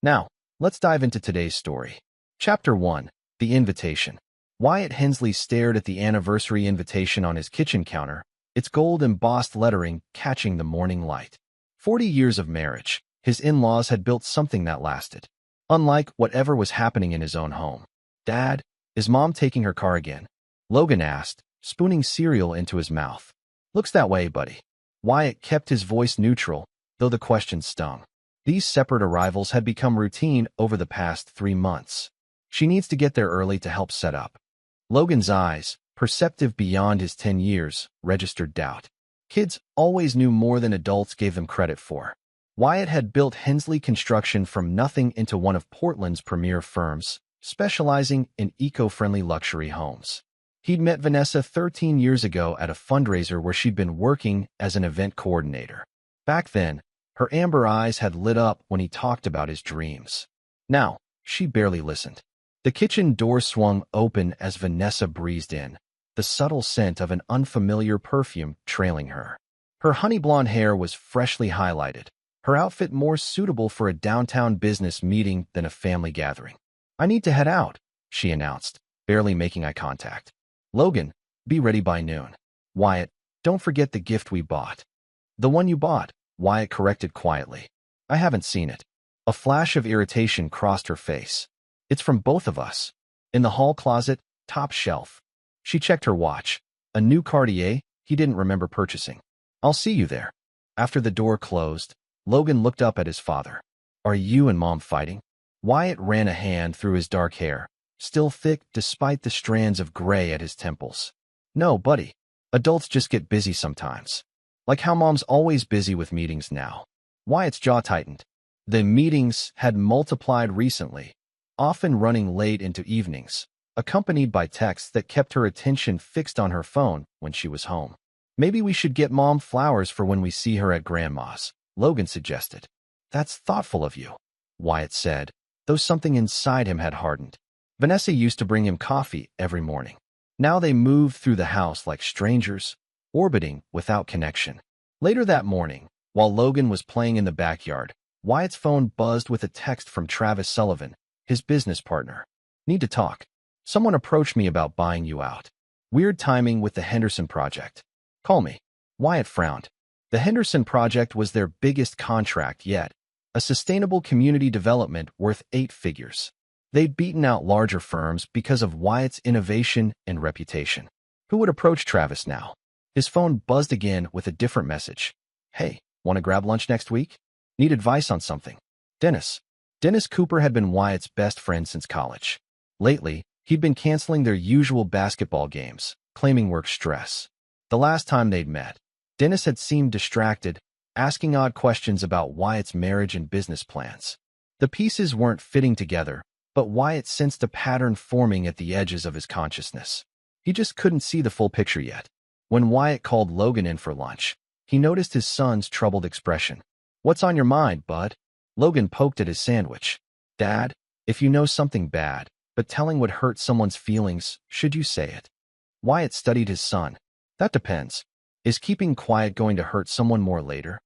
Now, let's dive into today's story. Chapter 1. The Invitation. Wyatt Hensley stared at the anniversary invitation on his kitchen counter, its gold-embossed lettering catching the morning light. 40 years of marriage. His in-laws had built something that lasted. Unlike whatever was happening in his own home. "Dad, is Mom taking her car again?" Logan asked, spooning cereal into his mouth. "Looks that way, buddy." Wyatt kept his voice neutral, though the question stung. These separate arrivals had become routine over the past 3 months. "She needs to get there early to help set up." Logan's eyes, perceptive beyond his 10 years, registered doubt. Kids always knew more than adults gave them credit for. Wyatt had built Hensley Construction from nothing into one of Portland's premier firms, specializing in eco-friendly luxury homes. He'd met Vanessa 13 years ago at a fundraiser where she'd been working as an event coordinator. Back then, her amber eyes had lit up when he talked about his dreams. Now, she barely listened. The kitchen door swung open as Vanessa breezed in, the subtle scent of an unfamiliar perfume trailing her. Her honey blonde hair was freshly highlighted, her outfit more suitable for a downtown business meeting than a family gathering. "I need to head out," she announced, barely making eye contact. "Logan, be ready by noon." "Wyatt, don't forget the gift we bought." "The one you bought," Wyatt corrected quietly. "I haven't seen it." A flash of irritation crossed her face. "It's from both of us. In the hall closet, top shelf." She checked her watch. A new Cartier he didn't remember purchasing. "I'll see you there." After the door closed, Logan looked up at his father. "Are you and Mom fighting?" Wyatt ran a hand through his dark hair, still thick despite the strands of gray at his temples. "No, buddy. Adults just get busy sometimes. Like how Mom's always busy with meetings now." Wyatt's jaw tightened. The meetings had multiplied recently, often running late into evenings, accompanied by texts that kept her attention fixed on her phone when she was home. "Maybe we should get Mom flowers for when we see her at Grandma's," Logan suggested. "That's thoughtful of you," Wyatt said, though something inside him had hardened. Vanessa used to bring him coffee every morning. Now they moved through the house like strangers, orbiting without connection. Later that morning, while Logan was playing in the backyard, Wyatt's phone buzzed with a text from Travis Sullivan, his business partner. "Need to talk. Someone approached me about buying you out. Weird timing with the Henderson project. Call me." Wyatt frowned. The Henderson project was their biggest contract yet, a sustainable community development worth 8 figures. They'd beaten out larger firms because of Wyatt's innovation and reputation. Who would approach Travis now? His phone buzzed again with a different message. "Hey, want to grab lunch next week? Need advice on something." Dennis. Dennis Cooper had been Wyatt's best friend since college. Lately, he'd been canceling their usual basketball games, claiming work stress. The last time they'd met, Dennis had seemed distracted, asking odd questions about Wyatt's marriage and business plans. The pieces weren't fitting together, but Wyatt sensed a pattern forming at the edges of his consciousness. He just couldn't see the full picture yet. When Wyatt called Logan in for lunch, he noticed his son's troubled expression. "What's on your mind, bud?" Logan poked at his sandwich. "Dad, if you know something bad, but telling would hurt someone's feelings, should you say it?" Wyatt studied his son. "That depends. Is keeping quiet going to hurt someone more later?"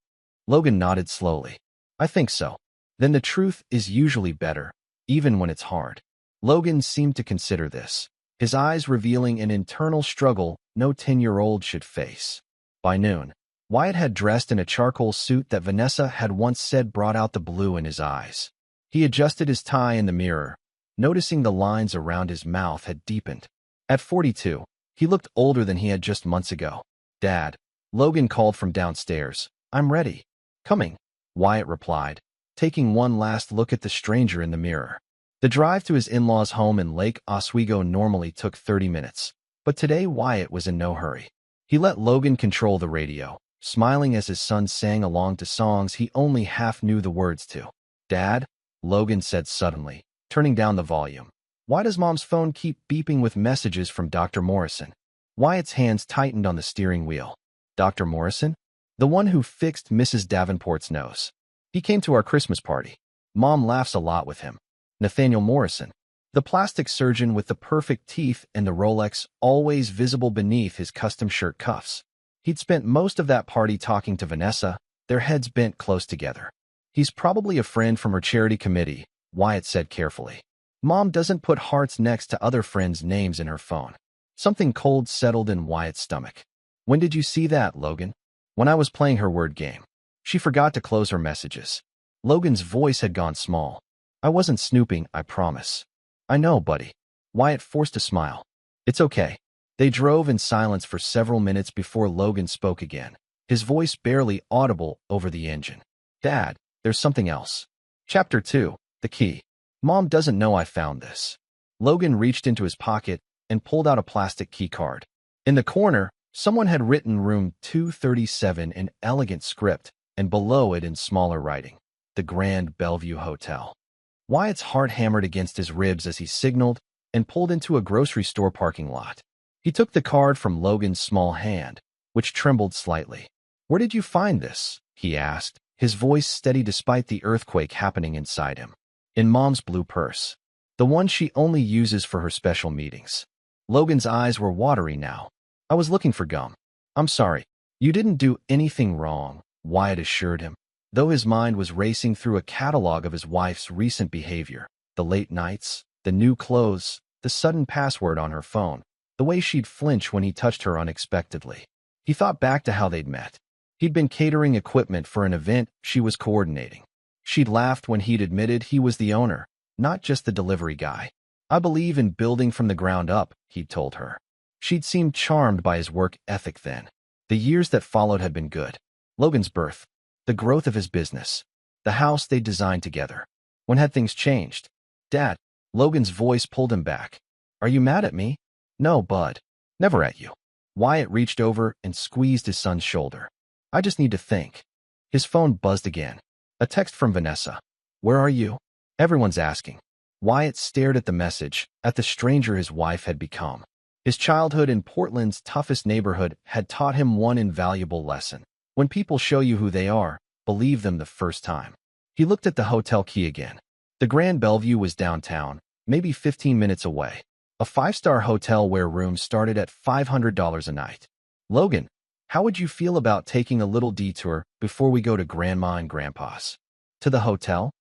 Logan nodded slowly. "I think so. Then the truth is usually better, even when it's hard." Logan seemed to consider this, his eyes revealing an internal struggle no 10-year-old should face. By noon, Wyatt had dressed in a charcoal suit that Vanessa had once said brought out the blue in his eyes. He adjusted his tie in the mirror, noticing the lines around his mouth had deepened. At 42, he looked older than he had just months ago. "Dad," Logan called from downstairs. "I'm ready." "Coming," Wyatt replied, taking one last look at the stranger in the mirror. The drive to his in-laws' home in Lake Oswego normally took 30 minutes, but today Wyatt was in no hurry. He let Logan control the radio, smiling as his son sang along to songs he only half knew the words to. "Dad," Logan said suddenly, turning down the volume. "Why does Mom's phone keep beeping with messages from Dr. Morrison?" Wyatt's hands tightened on the steering wheel. "Dr. Morrison? The one who fixed Mrs. Davenport's nose. He came to our Christmas party. Mom laughs a lot with him. Nathaniel Morrison, the plastic surgeon with the perfect teeth and the Rolex always visible beneath his custom shirt cuffs. He'd spent most of that party talking to Vanessa, their heads bent close together. He's probably a friend from her charity committee, Wyatt said carefully. Mom doesn't put hearts next to other friends' names in her phone. Something cold settled in Wyatt's stomach. When did you see that, Logan? When I was playing her word game. She forgot to close her messages. Logan's voice had gone small. I wasn't snooping, I promise. I know, buddy. Wyatt forced a smile. It's okay. They drove in silence for several minutes before Logan spoke again, his voice barely audible over the engine. Dad, there's something else. Chapter 2, The Key. Mom doesn't know I found this. Logan reached into his pocket and pulled out a plastic key card. In the corner, someone had written room 237 in elegant script, and below it in smaller writing, the Grand Bellevue Hotel. Wyatt's heart hammered against his ribs as he signaled and pulled into a grocery store parking lot. He took the card from Logan's small hand, which trembled slightly. Where did you find this? He asked, his voice steady despite the earthquake happening inside him. In Mom's blue purse, the one she only uses for her special meetings. Logan's eyes were watery now. I was looking for gum. I'm sorry. You didn't do anything wrong, Wyatt assured him, though his mind was racing through a catalog of his wife's recent behavior, the late nights, the new clothes, the sudden password on her phone, the way she'd flinch when he touched her unexpectedly. He thought back to how they'd met. He'd been catering equipment for an event she was coordinating. She'd laughed when he'd admitted he was the owner, not just the delivery guy. I believe in building from the ground up, he'd told her. She'd seemed charmed by his work ethic then. The years that followed had been good. Logan's birth, the growth of his business, the house they'd designed together. When had things changed? Dad, Logan's voice pulled him back. Are you mad at me? No, bud. Never at you. Wyatt reached over and squeezed his son's shoulder. I just need to think. His phone buzzed again. A text from Vanessa. Where are you? Everyone's asking. Wyatt stared at the message, at the stranger his wife had become. His childhood in Portland's toughest neighborhood had taught him one invaluable lesson. When people show you who they are, believe them the first time. He looked at the hotel key again. The Grand Bellevue was downtown, maybe 15 minutes away. A 5-star hotel where rooms started at $500 a night. Logan, how would you feel about taking a little detour before we go to Grandma and Grandpa's? To the hotel?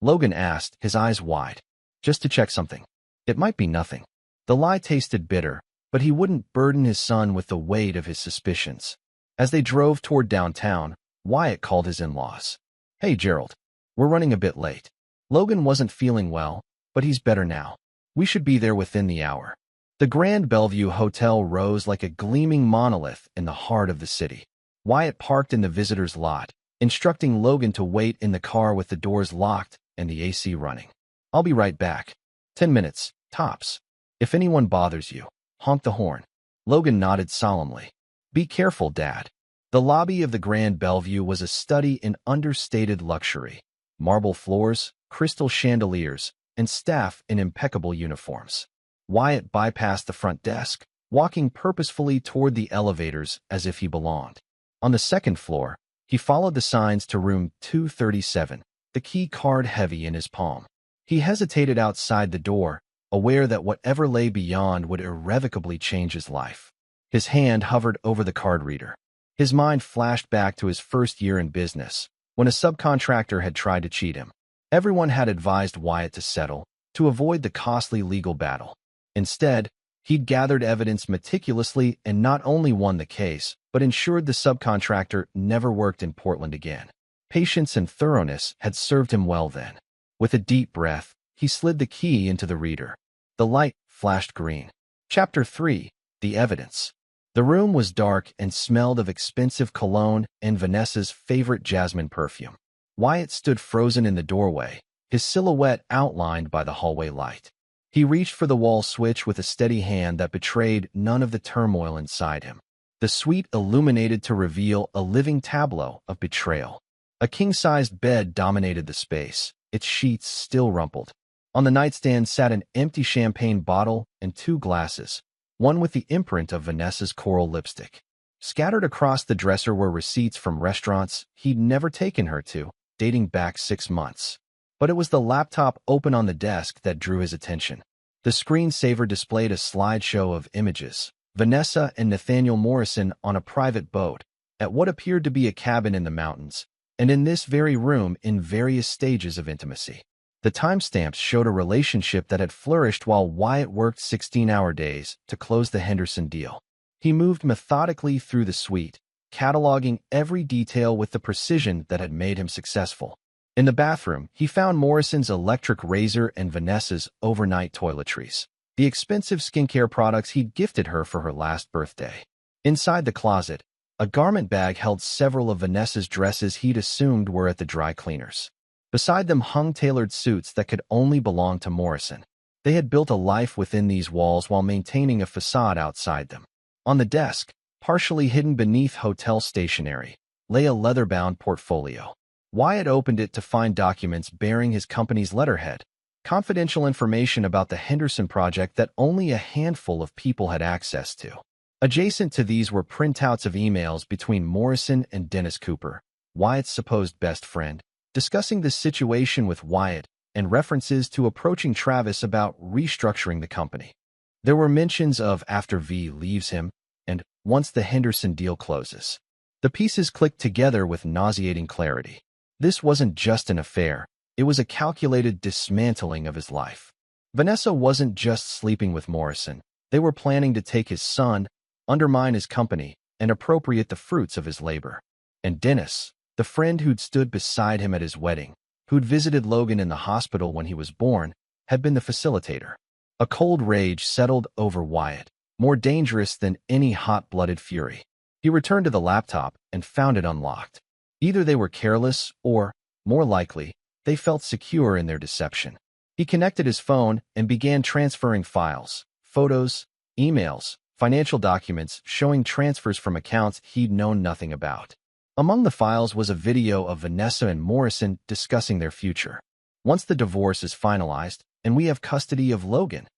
Logan asked, his eyes wide. Just to check something. It might be nothing. The lie tasted bitter, but he wouldn't burden his son with the weight of his suspicions. As they drove toward downtown, Wyatt called his in-laws. Hey, Gerald. We're running a bit late. Logan wasn't feeling well, but he's better now. We should be there within the hour. The Grand Bellevue Hotel rose like a gleaming monolith in the heart of the city. Wyatt parked in the visitor's lot, instructing Logan to wait in the car with the doors locked and the AC running. I'll be right back. 10 minutes, tops. If anyone bothers you, honk the horn. Logan nodded solemnly. Be careful, Dad. The lobby of the Grand Bellevue was a study in understated luxury. Marble floors, crystal chandeliers, and staff in impeccable uniforms. Wyatt bypassed the front desk, walking purposefully toward the elevators as if he belonged. On the second floor, he followed the signs to room 237, the key card heavy in his palm. He hesitated outside the door, aware that whatever lay beyond would irrevocably change his life. His hand hovered over the card reader. His mind flashed back to his first year in business, when a subcontractor had tried to cheat him. Everyone had advised Wyatt to settle, to avoid the costly legal battle. Instead, he'd gathered evidence meticulously and not only won the case, but ensured the subcontractor never worked in Portland again. Patience and thoroughness had served him well then. With a deep breath, he slid the key into the reader. The light flashed green. Chapter 3, The Evidence. The room was dark and smelled of expensive cologne and Vanessa's favorite jasmine perfume. Wyatt stood frozen in the doorway, his silhouette outlined by the hallway light. He reached for the wall switch with a steady hand that betrayed none of the turmoil inside him. The suite illuminated to reveal a living tableau of betrayal. A king-sized bed dominated the space, its sheets still rumpled. On the nightstand sat an empty champagne bottle and 2 glasses, one with the imprint of Vanessa's coral lipstick. Scattered across the dresser were receipts from restaurants he'd never taken her to, dating back 6 months. But it was the laptop open on the desk that drew his attention. The screensaver displayed a slideshow of images. Vanessa and Nathaniel Morrison on a private boat, at what appeared to be a cabin in the mountains, and in this very room in various stages of intimacy. The timestamps showed a relationship that had flourished while Wyatt worked 16-hour days to close the Henderson deal. He moved methodically through the suite, cataloging every detail with the precision that had made him successful. In the bathroom, he found Morrison's electric razor and Vanessa's overnight toiletries, the expensive skincare products he'd gifted her for her last birthday. Inside the closet, a garment bag held several of Vanessa's dresses he'd assumed were at the dry cleaners. Beside them hung tailored suits that could only belong to Morrison. They had built a life within these walls while maintaining a facade outside them. On the desk, partially hidden beneath hotel stationery, lay a leather-bound portfolio. Wyatt opened it to find documents bearing his company's letterhead, confidential information about the Henderson project that only a handful of people had access to. Adjacent to these were printouts of emails between Morrison and Dennis Cooper, Wyatt's supposed best friend, discussing the situation with Wyatt and references to approaching Travis about restructuring the company. There were mentions of after V leaves him and once the Henderson deal closes. The pieces clicked together with nauseating clarity. This wasn't just an affair, it was a calculated dismantling of his life. Vanessa wasn't just sleeping with Morrison. They were planning to take his son, undermine his company, and appropriate the fruits of his labor. And Dennis, the friend who'd stood beside him at his wedding, who'd visited Logan in the hospital when he was born, had been the facilitator. A cold rage settled over Wyatt, more dangerous than any hot-blooded fury. He returned to the laptop and found it unlocked. Either they were careless or, more likely, they felt secure in their deception. He connected his phone and began transferring files, photos, emails, financial documents showing transfers from accounts he'd known nothing about. Among the files was a video of Vanessa and Morrison discussing their future. Once the divorce is finalized and we have custody of Logan,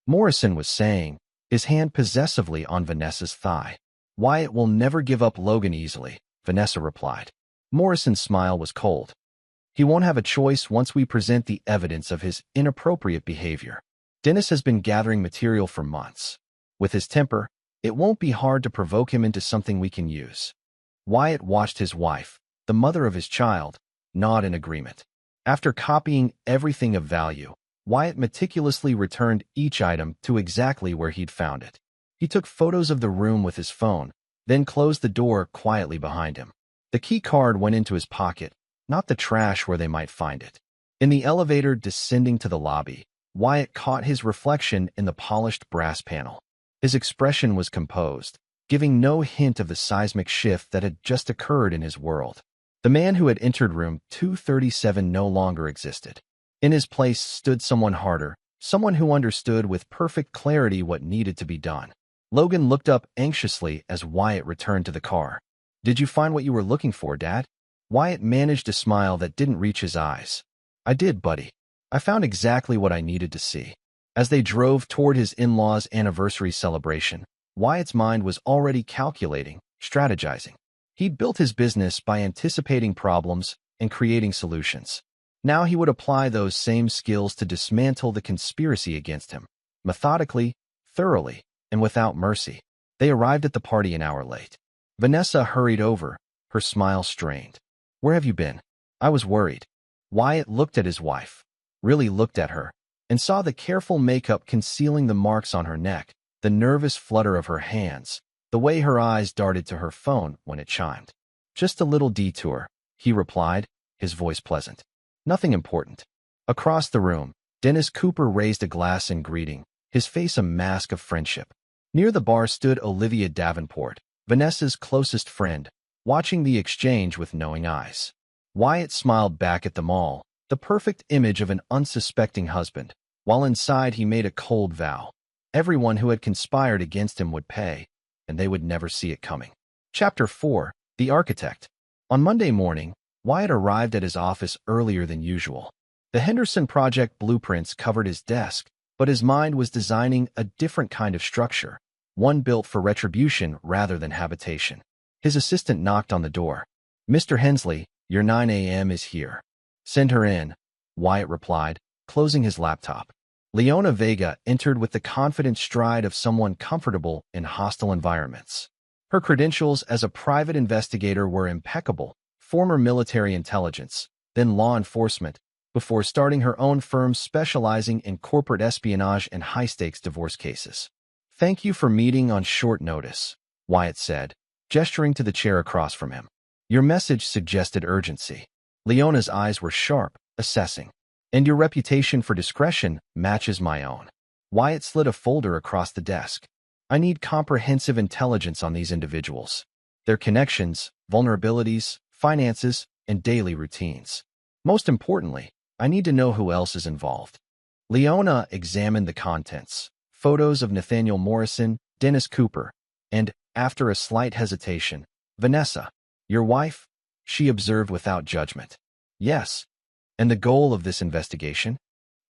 Morrison was saying, his hand possessively on Vanessa's thigh. Wyatt will never give up Logan easily, Vanessa replied. Morrison's smile was cold. He won't have a choice once we present the evidence of his inappropriate behavior. Dennis has been gathering material for months. With his temper, it won't be hard to provoke him into something we can use. Wyatt watched his wife, the mother of his child, nod in agreement. After copying everything of value, Wyatt meticulously returned each item to exactly where he'd found it. He took photos of the room with his phone, then closed the door quietly behind him. The key card went into his pocket, not the trash where they might find it. In the elevator descending to the lobby, Wyatt caught his reflection in the polished brass panel. His expression was composed, giving no hint of the seismic shift that had just occurred in his world. The man who had entered room 237 no longer existed. In his place stood someone harder, someone who understood with perfect clarity what needed to be done. Logan looked up anxiously as Wyatt returned to the car. "Did you find what you were looking for, Dad?" Wyatt managed a smile that didn't reach his eyes. "I did, buddy. I found exactly what I needed to see." As they drove toward his in-laws' anniversary celebration, Wyatt's mind was already calculating, strategizing. He'd built his business by anticipating problems and creating solutions. Now he would apply those same skills to dismantle the conspiracy against him, methodically, thoroughly, and without mercy. They arrived at the party an hour late. Vanessa hurried over, her smile strained. "Where have you been?" "I was worried." Wyatt looked at his wife, really looked at her, and saw the careful makeup concealing the marks on her neck, the nervous flutter of her hands, the way her eyes darted to her phone when it chimed. "Just a little detour," he replied, his voice pleasant. "Nothing important." Across the room, Dennis Cooper raised a glass in greeting, his face a mask of friendship. Near the bar stood Olivia Davenport, Vanessa's closest friend, watching the exchange with knowing eyes. Wyatt smiled back at them all, the perfect image of an unsuspecting husband, while inside he made a cold vow. Everyone who had conspired against him would pay, and they would never see it coming. Chapter 4. The Architect. On Monday morning, Wyatt arrived at his office earlier than usual. The Henderson project blueprints covered his desk, but his mind was designing a different kind of structure, one built for retribution rather than habitation. His assistant knocked on the door. "Mr. Hensley, your 9 a.m. is here." "Send her in," Wyatt replied, closing his laptop. Leona Vega entered with the confident stride of someone comfortable in hostile environments. Her credentials as a private investigator were impeccable, former military intelligence, then law enforcement, before starting her own firm specializing in corporate espionage and high-stakes divorce cases. "Thank you for meeting on short notice," Wyatt said, gesturing to the chair across from him. "Your message suggested urgency." Leona's eyes were sharp, assessing. "And your reputation for discretion matches my own." Wyatt slid a folder across the desk. "I need comprehensive intelligence on these individuals. Their connections, vulnerabilities, finances, and daily routines. Most importantly, I need to know who else is involved." Leona examined the contents, photos of Nathaniel Morrison, Dennis Cooper, and, after a slight hesitation, "Vanessa, your wife?" she observed without judgment. "Yes." "And the goal of this investigation?"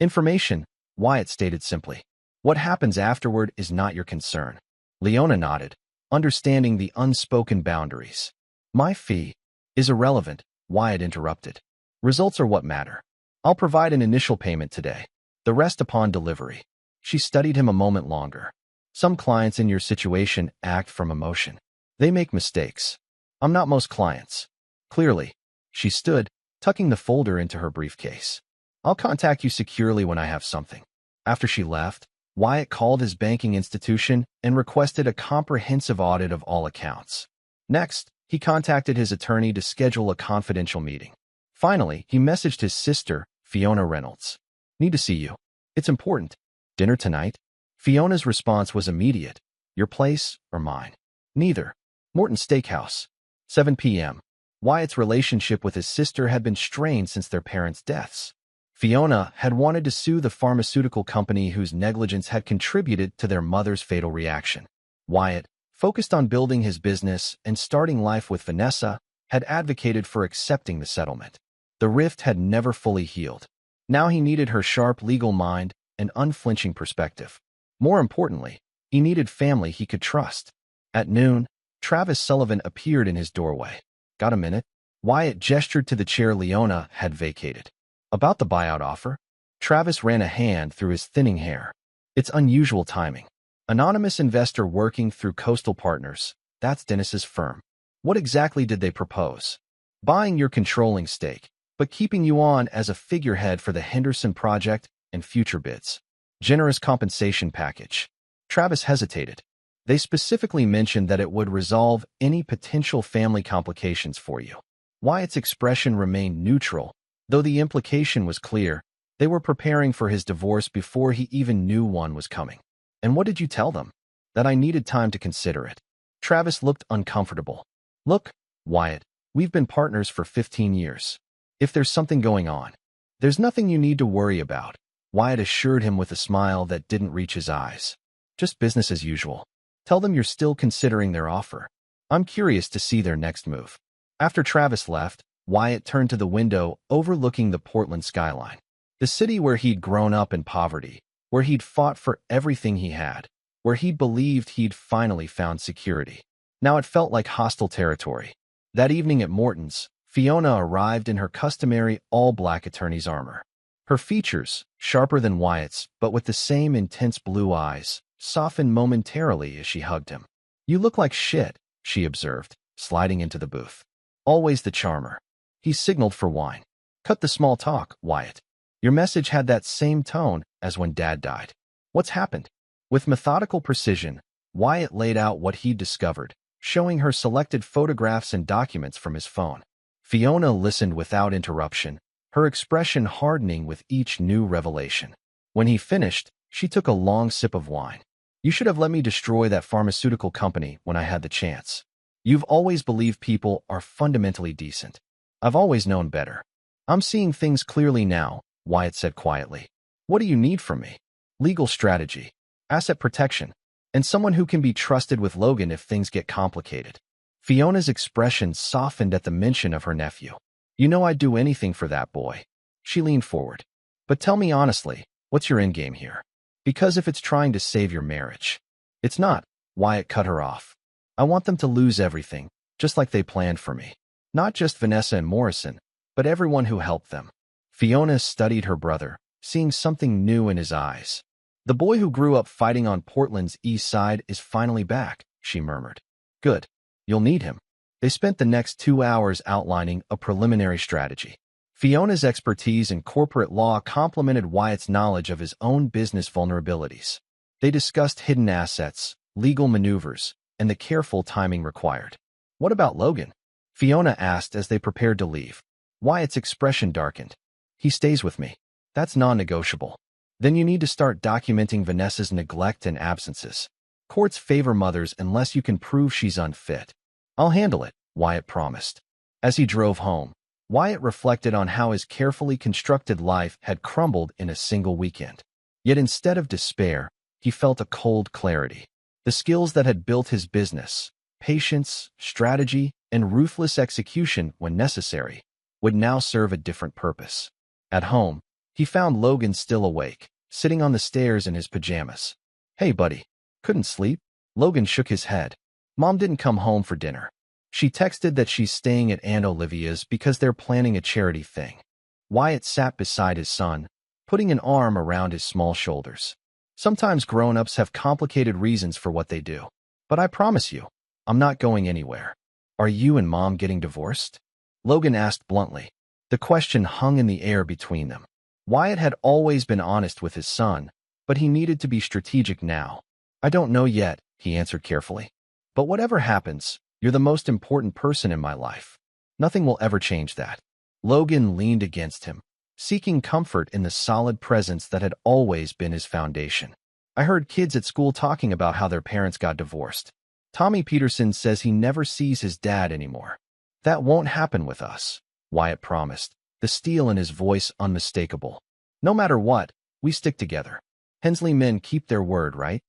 "Information," Wyatt stated simply. "What happens afterward is not your concern." Leona nodded, understanding the unspoken boundaries. "My fee is irrelevant," Wyatt interrupted. "Results are what matter. I'll provide an initial payment today, the rest upon delivery." She studied him a moment longer. "Some clients in your situation act from emotion. They make mistakes. I'm not most clients." Clearly, she stood, tucking the folder into her briefcase. "I'll contact you securely when I have something." After she left, Wyatt called his banking institution and requested a comprehensive audit of all accounts. Next, he contacted his attorney to schedule a confidential meeting. Finally, he messaged his sister, Fiona Reynolds. "Need to see you. It's important. Dinner tonight?" Fiona's response was immediate. "Your place or mine?" "Neither. Morton's Steakhouse. 7 p.m. Wyatt's relationship with his sister had been strained since their parents' deaths. Fiona had wanted to sue the pharmaceutical company whose negligence had contributed to their mother's fatal reaction. Wyatt, focused on building his business and starting life with Vanessa, had advocated for accepting the settlement. The rift had never fully healed. Now he needed her sharp legal mind and unflinching perspective. More importantly, he needed family he could trust. At noon, Travis Sullivan appeared in his doorway. "Got a minute?" Wyatt gestured to the chair Leona had vacated. "About the buyout offer?" Travis ran a hand through his thinning hair. "It's unusual timing. Anonymous investor working through Coastal Partners. That's Dennis's firm. What exactly did they propose?" "Buying your controlling stake, but keeping you on as a figurehead for the Henderson project and future bids. Generous compensation package." Travis hesitated. "They specifically mentioned that it would resolve any potential family complications for you." Wyatt's expression remained neutral, though the implication was clear. They were preparing for his divorce before he even knew one was coming. "And what did you tell them?" "That I needed time to consider it." Travis looked uncomfortable. "Look, Wyatt, we've been partners for 15 years. If there's something going on, there's nothing you need to worry about," Wyatt assured him with a smile that didn't reach his eyes. "Just business as usual. Tell them you're still considering their offer. I'm curious to see their next move." After Travis left, Wyatt turned to the window overlooking the Portland skyline. The city where he'd grown up in poverty, where he'd fought for everything he had, where he believed he'd finally found security. Now it felt like hostile territory. That evening at Morton's, Fiona arrived in her customary all-black attorney's armor. Her features, sharper than Wyatt's, but with the same intense blue eyes, softened momentarily as she hugged him. "You look like shit," she observed, sliding into the booth. Always the charmer. He signaled for wine. "Cut the small talk, Wyatt. Your message had that same tone as when Dad died. What's happened?" With methodical precision, Wyatt laid out what he'd discovered, showing her selected photographs and documents from his phone. Fiona listened without interruption, her expression hardening with each new revelation. When he finished, she took a long sip of wine. "You should have let me destroy that pharmaceutical company when I had the chance. You've always believed people are fundamentally decent. I've always known better." "I'm seeing things clearly now," Wyatt said quietly. "What do you need from me?" "Legal strategy, asset protection, and someone who can be trusted with Logan if things get complicated." Fiona's expression softened at the mention of her nephew. "You know I'd do anything for that boy." She leaned forward. "But tell me honestly, what's your endgame here? Because if it's trying to save your marriage..." "It's not," Wyatt cut her off. "I want them to lose everything, just like they planned for me. Not just Vanessa and Morrison, but everyone who helped them." Fiona studied her brother, seeing something new in his eyes. "The boy who grew up fighting on Portland's east side is finally back," she murmured. "Good. You'll need him. They spent the next 2 hours outlining a preliminary strategy. Fiona's expertise in corporate law complemented Wyatt's knowledge of his own business vulnerabilities. They discussed hidden assets, legal maneuvers, and the careful timing required. "What about Logan?" Fiona asked as they prepared to leave. Wyatt's expression darkened. "He stays with me. That's non-negotiable." "Then you need to start documenting Vanessa's neglect and absences. Courts favor mothers unless you can prove she's unfit." "I'll handle it," Wyatt promised. As he drove home, Wyatt reflected on how his carefully constructed life had crumbled in a single weekend. Yet instead of despair, he felt a cold clarity. The skills that had built his business, patience, strategy, and ruthless execution when necessary, would now serve a different purpose. At home, he found Logan still awake, sitting on the stairs in his pajamas. "Hey, buddy. Couldn't sleep?" Logan shook his head. "Mom didn't come home for dinner. She texted that she's staying at Aunt Olivia's because they're planning a charity thing." Wyatt sat beside his son, putting an arm around his small shoulders. "Sometimes grown-ups have complicated reasons for what they do. But I promise you, I'm not going anywhere." "Are you and Mom getting divorced?" Logan asked bluntly. The question hung in the air between them. Wyatt had always been honest with his son, but he needed to be strategic now. "I don't know yet," he answered carefully. "But whatever happens, you're the most important person in my life. Nothing will ever change that." Logan leaned against him, seeking comfort in the solid presence that had always been his foundation. "I heard kids at school talking about how their parents got divorced. Tommy Peterson says he never sees his dad anymore." "That won't happen with us," Wyatt promised, the steel in his voice unmistakable. "No matter what, we stick together. Hensley men keep their word, right?"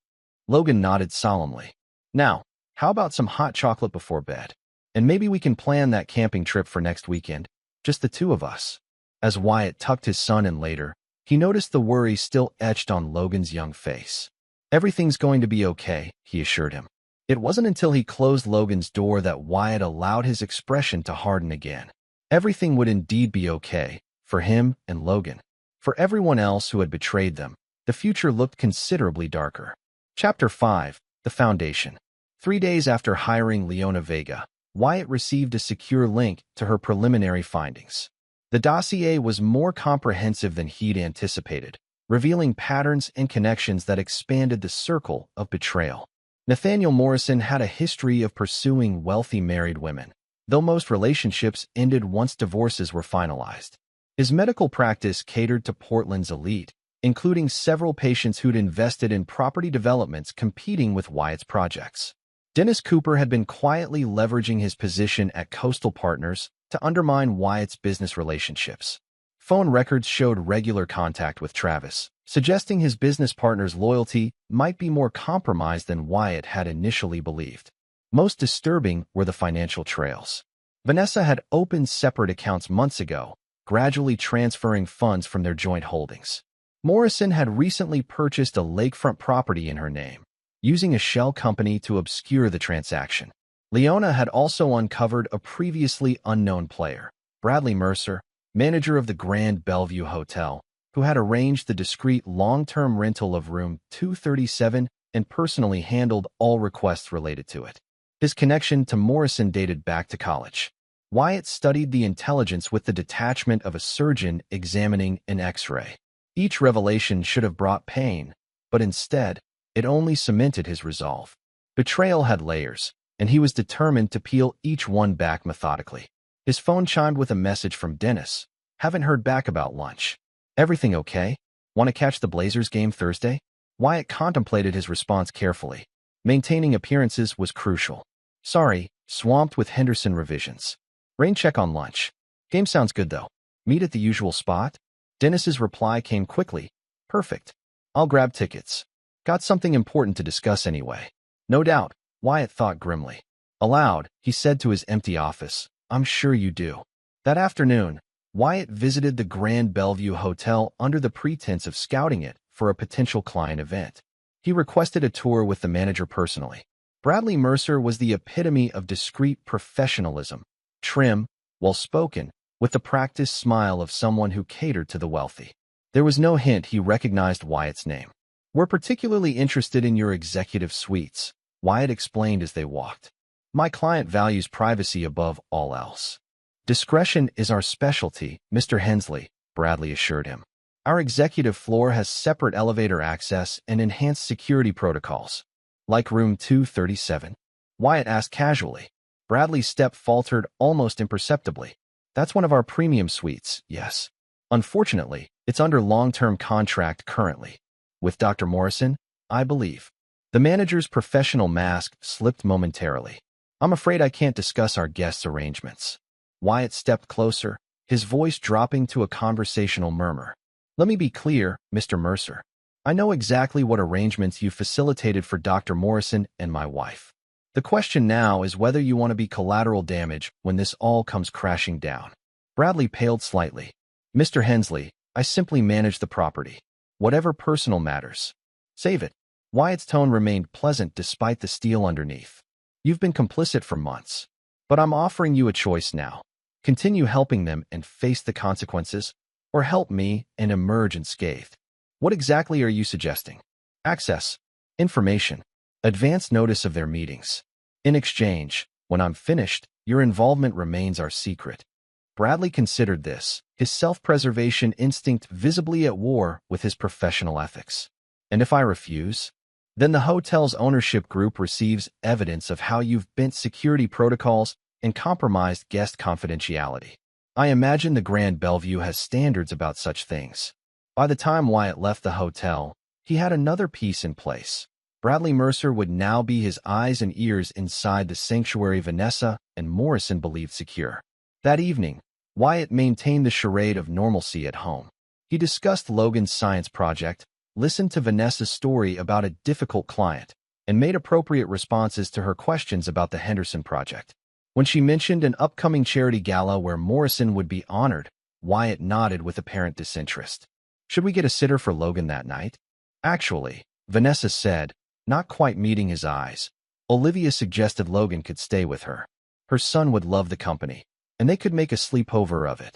Logan nodded solemnly. "Now, how about some hot chocolate before bed? And maybe we can plan that camping trip for next weekend, just the two of us." As Wyatt tucked his son in later, he noticed the worry still etched on Logan's young face. "Everything's going to be okay," he assured him. It wasn't until he closed Logan's door that Wyatt allowed his expression to harden again. Everything would indeed be okay, for him and Logan. For everyone else who had betrayed them, the future looked considerably darker. Chapter 5. The Foundation. 3 days after hiring Leona Vega, Wyatt received a secure link to her preliminary findings. The dossier was more comprehensive than he'd anticipated, revealing patterns and connections that expanded the circle of betrayal. Nathaniel Morrison had a history of pursuing wealthy married women, though most relationships ended once divorces were finalized. His medical practice catered to Portland's elite, including several patients who'd invested in property developments competing with Wyatt's projects. Dennis Cooper had been quietly leveraging his position at Coastal Partners to undermine Wyatt's business relationships. Phone records showed regular contact with Travis, suggesting his business partner's loyalty might be more compromised than Wyatt had initially believed. Most disturbing were the financial trails. Vanessa had opened separate accounts months ago, gradually transferring funds from their joint holdings. Morrison had recently purchased a lakefront property in her name, using a shell company to obscure the transaction. Leona had also uncovered a previously unknown player, Bradley Mercer, manager of the Grand Bellevue Hotel, who had arranged the discreet long-term rental of room 237 and personally handled all requests related to it. His connection to Morrison dated back to college. Wyatt studied the intelligence with the detachment of a surgeon examining an X-ray. Each revelation should have brought pain, but instead, it only cemented his resolve. Betrayal had layers, and he was determined to peel each one back methodically. His phone chimed with a message from Dennis. "Haven't heard back about lunch. Everything okay? Want to catch the Blazers game Thursday?" Wyatt contemplated his response carefully. Maintaining appearances was crucial. "Sorry, swamped with Henderson revisions. Rain check on lunch. Game sounds good though. Meet at the usual spot?" Dennis's reply came quickly. "Perfect. I'll grab tickets. Got something important to discuss anyway." "No doubt," Wyatt thought grimly. Aloud, he said to his empty office, "I'm sure you do." That afternoon, Wyatt visited the Grand Bellevue Hotel under the pretense of scouting it for a potential client event. He requested a tour with the manager personally. Bradley Mercer was the epitome of discreet professionalism, trim, well-spoken, with the practiced smile of someone who catered to the wealthy. There was no hint he recognized Wyatt's name. "We're particularly interested in your executive suites," Wyatt explained as they walked. My client values privacy above all else. Discretion is our specialty, Mr. Hensley, Bradley assured him. Our executive floor has separate elevator access and enhanced security protocols. Like room 237? Wyatt asked casually. Bradley's step faltered almost imperceptibly. That's one of our premium suites, yes. Unfortunately, it's under long-term contract currently. With Dr. Morrison, I believe. The manager's professional mask slipped momentarily. I'm afraid I can't discuss our guests' arrangements. Wyatt stepped closer, his voice dropping to a conversational murmur. Let me be clear, Mr. Mercer. I know exactly what arrangements you facilitated for Dr. Morrison and my wife. The question now is whether you want to be collateral damage when this all comes crashing down. Bradley paled slightly. Mr. Hensley, I simply manage the property. Whatever personal matters. Save it. Wyatt's tone remained pleasant despite the steel underneath. You've been complicit for months. But I'm offering you a choice now. Continue helping them and face the consequences, or help me and emerge unscathed. What exactly are you suggesting? Access. Information. Advance notice of their meetings. In exchange, when I'm finished, your involvement remains our secret. Bradley considered this, his self-preservation instinct visibly at war with his professional ethics. And if I refuse? Then the hotel's ownership group receives evidence of how you've bent security protocols and compromised guest confidentiality. I imagine the Grand Bellevue has standards about such things. By the time Wyatt left the hotel, he had another piece in place. Bradley Mercer would now be his eyes and ears inside the sanctuary Vanessa and Morrison believed secure. That evening, Wyatt maintained the charade of normalcy at home. He discussed Logan's science project, listened to Vanessa's story about a difficult client, and made appropriate responses to her questions about the Henderson project. When she mentioned an upcoming charity gala where Morrison would be honored, Wyatt nodded with apparent disinterest. Should we get a sitter for Logan that night? Actually, Vanessa said, not quite meeting his eyes. Olivia suggested Logan could stay with her. Her son would love the company, and they could make a sleepover of it.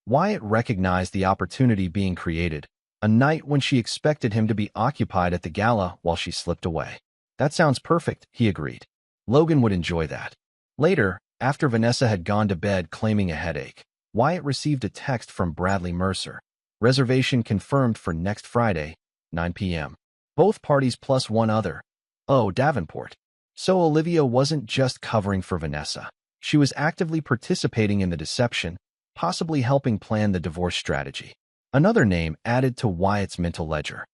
Wyatt recognized the opportunity being created, a night when she expected him to be occupied at the gala while she slipped away. That sounds perfect, he agreed. Logan would enjoy that. Later, after Vanessa had gone to bed claiming a headache, Wyatt received a text from Bradley Mercer. Reservation confirmed for next Friday, 9 p.m. Both parties plus one other. Oh, Davenport. So Olivia wasn't just covering for Vanessa. She was actively participating in the deception, possibly helping plan the divorce strategy. Another name added to Wyatt's mental ledger.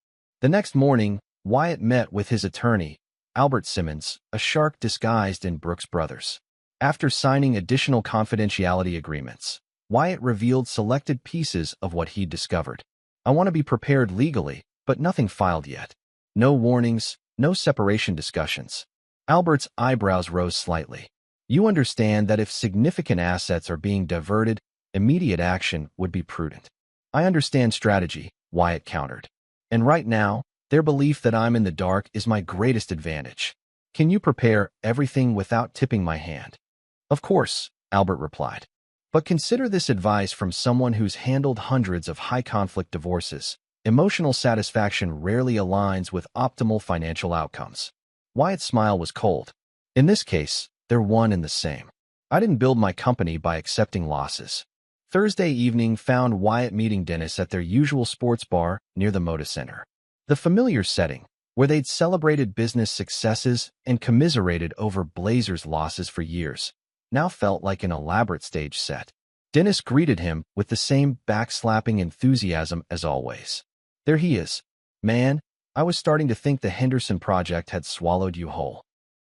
The next morning, Wyatt met with his attorney, Albert Simmons, a shark disguised in Brooks Brothers. After signing additional confidentiality agreements, Wyatt revealed selected pieces of what he'd discovered. I want to be prepared legally, but nothing filed yet. No warnings, no separation discussions. Albert's eyebrows rose slightly. You understand that if significant assets are being diverted, immediate action would be prudent. I understand strategy, Wyatt countered. And right now, their belief that I'm in the dark is my greatest advantage. Can you prepare everything without tipping my hand? Of course, Albert replied. But consider this advice from someone who's handled hundreds of high-conflict divorces. Emotional satisfaction rarely aligns with optimal financial outcomes. Wyatt's smile was cold. In this case, they're one and the same. I didn't build my company by accepting losses. Thursday evening found Wyatt meeting Dennis at their usual sports bar near the Moda Center. The familiar setting, where they'd celebrated business successes and commiserated over Blazers' losses for years, now felt like an elaborate stage set. Dennis greeted him with the same backslapping enthusiasm as always. There he is. Man, I was starting to think the Henderson project had swallowed you whole.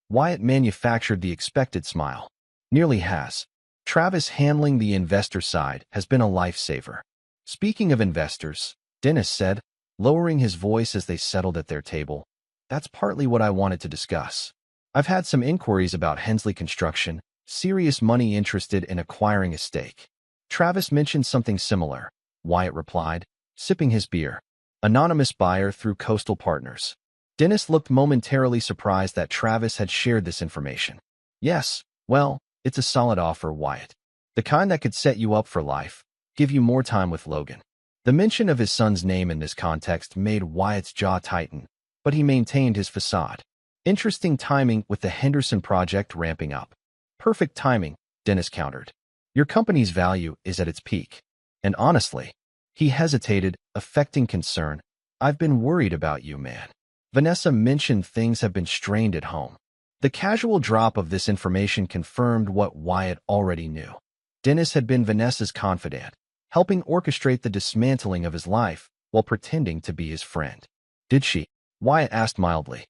Wyatt manufactured the expected smile. Nearly has. Travis handling the investor side has been a lifesaver. Speaking of investors, Dennis said, lowering his voice as they settled at their table, that's partly what I wanted to discuss. I've had some inquiries about Hensley Construction, serious money interested in acquiring a stake. Travis mentioned something similar, Wyatt replied, sipping his beer. Anonymous buyer through Coastal Partners. Dennis looked momentarily surprised that Travis had shared this information. Yes, well, it's a solid offer, Wyatt. The kind that could set you up for life, give you more time with Logan. The mention of his son's name in this context made Wyatt's jaw tighten, but he maintained his facade. Interesting timing with the Henderson project ramping up. Perfect timing, Dennis countered. Your company's value is at its peak. And honestly, he hesitated, affecting concern. I've been worried about you, man. Vanessa mentioned things have been strained at home. The casual drop of this information confirmed what Wyatt already knew. Dennis had been Vanessa's confidant, helping orchestrate the dismantling of his life while pretending to be his friend. Did she? Wyatt asked mildly.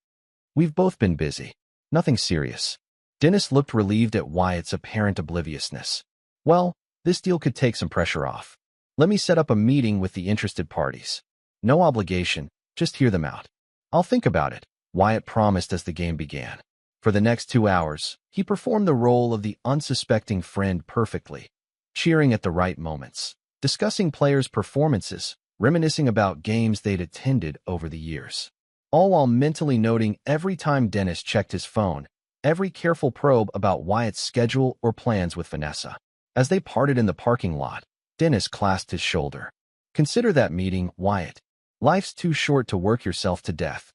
We've both been busy. Nothing serious. Dennis looked relieved at Wyatt's apparent obliviousness. Well, this deal could take some pressure off. Let me set up a meeting with the interested parties. No obligation, just hear them out. I'll think about it, Wyatt promised as the game began. For the next 2 hours, he performed the role of the unsuspecting friend perfectly, cheering at the right moments, discussing players' performances, reminiscing about games they'd attended over the years. All while mentally noting every time Dennis checked his phone, every careful probe about Wyatt's schedule or plans with Vanessa. As they parted in the parking lot, Dennis clasped his shoulder. Consider that meeting, Wyatt. Life's too short to work yourself to death.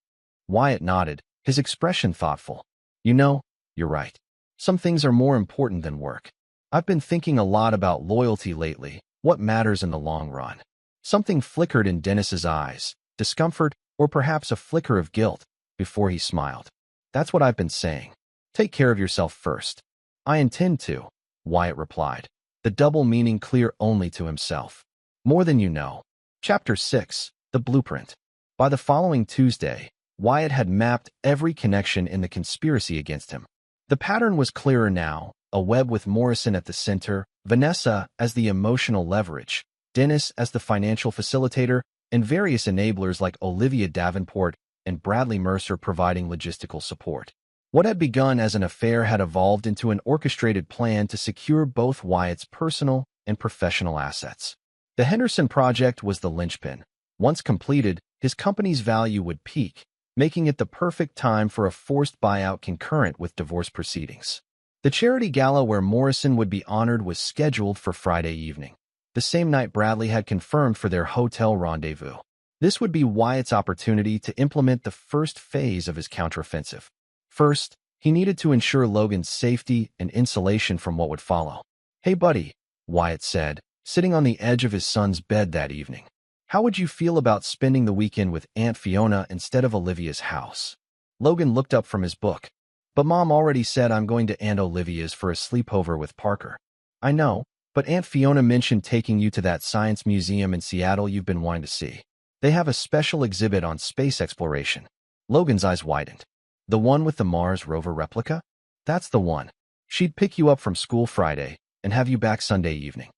Wyatt nodded, his expression thoughtful. You know, you're right. Some things are more important than work. I've been thinking a lot about loyalty lately, what matters in the long run. Something flickered in Dennis's eyes, discomfort, or perhaps a flicker of guilt, before he smiled. That's what I've been saying. Take care of yourself first. I intend to, Wyatt replied, the double meaning clear only to himself. More than you know. Chapter 6, The Blueprint. By the following Tuesday, Wyatt had mapped every connection in the conspiracy against him. The pattern was clearer now, a web with Morrison at the center, Vanessa as the emotional leverage, Dennis as the financial facilitator, and various enablers like Olivia Davenport and Bradley Mercer providing logistical support. What had begun as an affair had evolved into an orchestrated plan to secure both Wyatt's personal and professional assets. The Henderson project was the linchpin. Once completed, his company's value would peak, making it the perfect time for a forced buyout concurrent with divorce proceedings. The charity gala where Morrison would be honored was scheduled for Friday evening, the same night Bradley had confirmed for their hotel rendezvous. This would be Wyatt's opportunity to implement the first phase of his counteroffensive. First, he needed to ensure Logan's safety and insulation from what would follow. Hey buddy, Wyatt said, sitting on the edge of his son's bed that evening. How would you feel about spending the weekend with Aunt Fiona instead of Olivia's house? Logan looked up from his book. But Mom already said I'm going to Aunt Olivia's for a sleepover with Parker. I know, but Aunt Fiona mentioned taking you to that science museum in Seattle you've been wanting to see. They have a special exhibit on space exploration. Logan's eyes widened. The one with the Mars rover replica? That's the one. She'd pick you up from school Friday and have you back Sunday evening.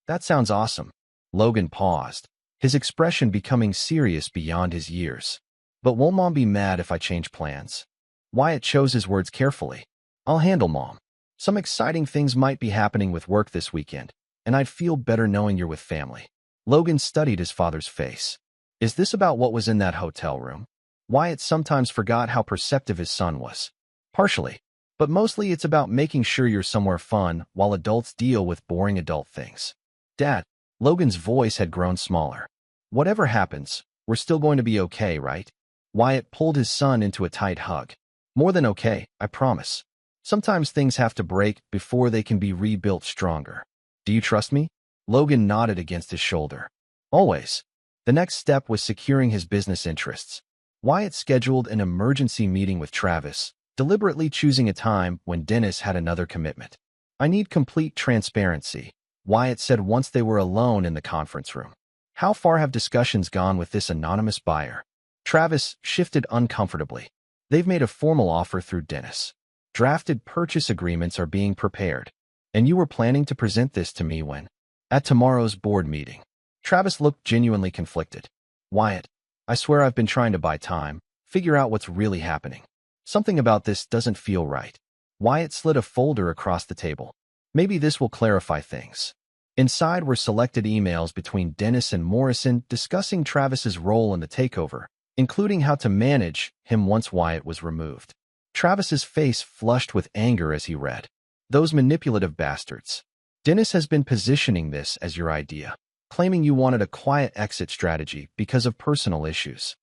That sounds awesome. Logan paused, his expression becoming serious beyond his years. But won't Mom be mad if I change plans? Wyatt chose his words carefully. I'll handle Mom. Some exciting things might be happening with work this weekend, and I'd feel better knowing you're with family. Logan studied his father's face. Is this about what was in that hotel room? Wyatt sometimes forgot how perceptive his son was. Partially, but mostly it's about making sure you're somewhere fun while adults deal with boring adult things. Dad, Logan's voice had grown smaller. Whatever happens, we're still going to be okay, right? Wyatt pulled his son into a tight hug. More than okay, I promise. Sometimes things have to break before they can be rebuilt stronger. Do you trust me? Logan nodded against his shoulder. Always. The next step was securing his business interests. Wyatt scheduled an emergency meeting with Travis, deliberately choosing a time when Dennis had another commitment. I need complete transparency, Wyatt said once they were alone in the conference room. How far have discussions gone with this anonymous buyer? Travis shifted uncomfortably. They've made a formal offer through Dennis. Drafted purchase agreements are being prepared. And you were planning to present this to me when? At tomorrow's board meeting. Travis looked genuinely conflicted. Wyatt, I swear I've been trying to buy time, figure out what's really happening. Something about this doesn't feel right. Wyatt slid a folder across the table. Maybe this will clarify things. Inside were selected emails between Dennis and Morrison discussing Travis's role in the takeover, including how to manage him once Wyatt was removed. Travis's face flushed with anger as he read. Those manipulative bastards. Dennis has been positioning this as your idea, claiming you wanted a quiet exit strategy because of personal issues.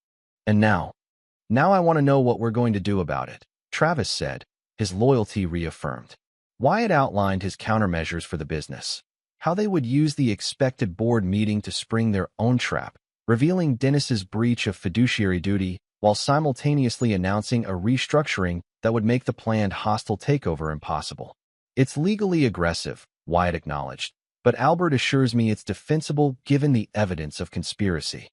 And now I want to know what we're going to do about it, Travis said, his loyalty reaffirmed. Wyatt outlined his countermeasures for the business, how they would use the expected board meeting to spring their own trap, revealing Dennis's breach of fiduciary duty while simultaneously announcing a restructuring that would make the planned hostile takeover impossible. It's legally aggressive, Wyatt acknowledged, but Albert assures me it's defensible given the evidence of conspiracy.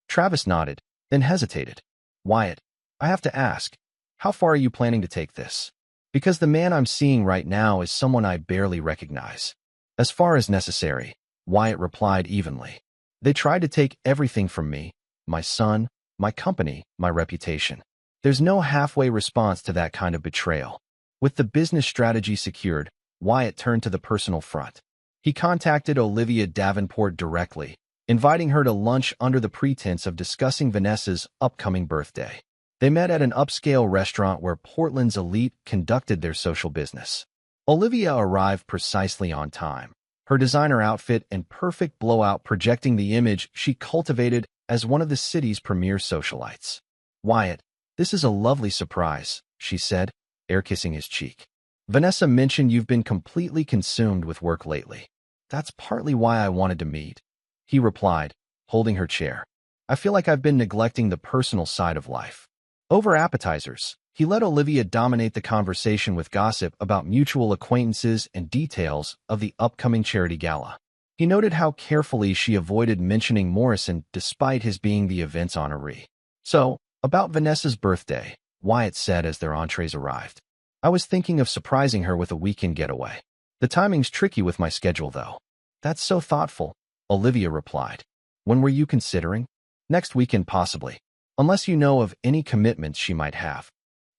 Travis nodded, then hesitated. Wyatt, I have to ask, how far are you planning to take this? Because the man I'm seeing right now is someone I barely recognize. As far as necessary, Wyatt replied evenly. They tried to take everything from me, my son, my company, my reputation. There's no halfway response to that kind of betrayal. With the business strategy secured, Wyatt turned to the personal front. He contacted Olivia Davenport directly, inviting her to lunch under the pretense of discussing Vanessa's upcoming birthday. They met at an upscale restaurant where Portland's elite conducted their social business. Olivia arrived precisely on time, her designer outfit and perfect blowout projecting the image she cultivated as one of the city's premier socialites. Wyatt, this is a lovely surprise, she said, air-kissing his cheek. Vanessa mentioned you've been completely consumed with work lately. That's partly why I wanted to meet, he replied, holding her chair. I feel like I've been neglecting the personal side of life. Over appetizers, he let Olivia dominate the conversation with gossip about mutual acquaintances and details of the upcoming charity gala. He noted how carefully she avoided mentioning Morrison despite his being the event's honoree. So, about Vanessa's birthday, Wyatt said as their entrees arrived. I was thinking of surprising her with a weekend getaway. The timing's tricky with my schedule, though. That's so thoughtful, Olivia replied. When were you considering? Next weekend, possibly. Unless you know of any commitments she might have.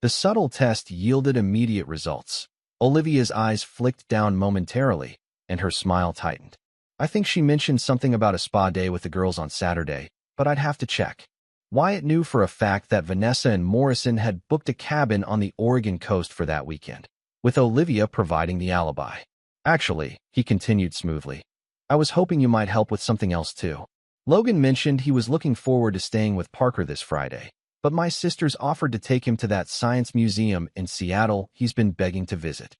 The subtle test yielded immediate results. Olivia's eyes flicked down momentarily, and her smile tightened. I think she mentioned something about a spa day with the girls on Saturday, but I'd have to check. Wyatt knew for a fact that Vanessa and Morrison had booked a cabin on the Oregon coast for that weekend, with Olivia providing the alibi. Actually, he continued smoothly, I was hoping you might help with something else too. Logan mentioned he was looking forward to staying with Parker this Friday, but my sisters offered to take him to that science museum in Seattle he's been begging to visit.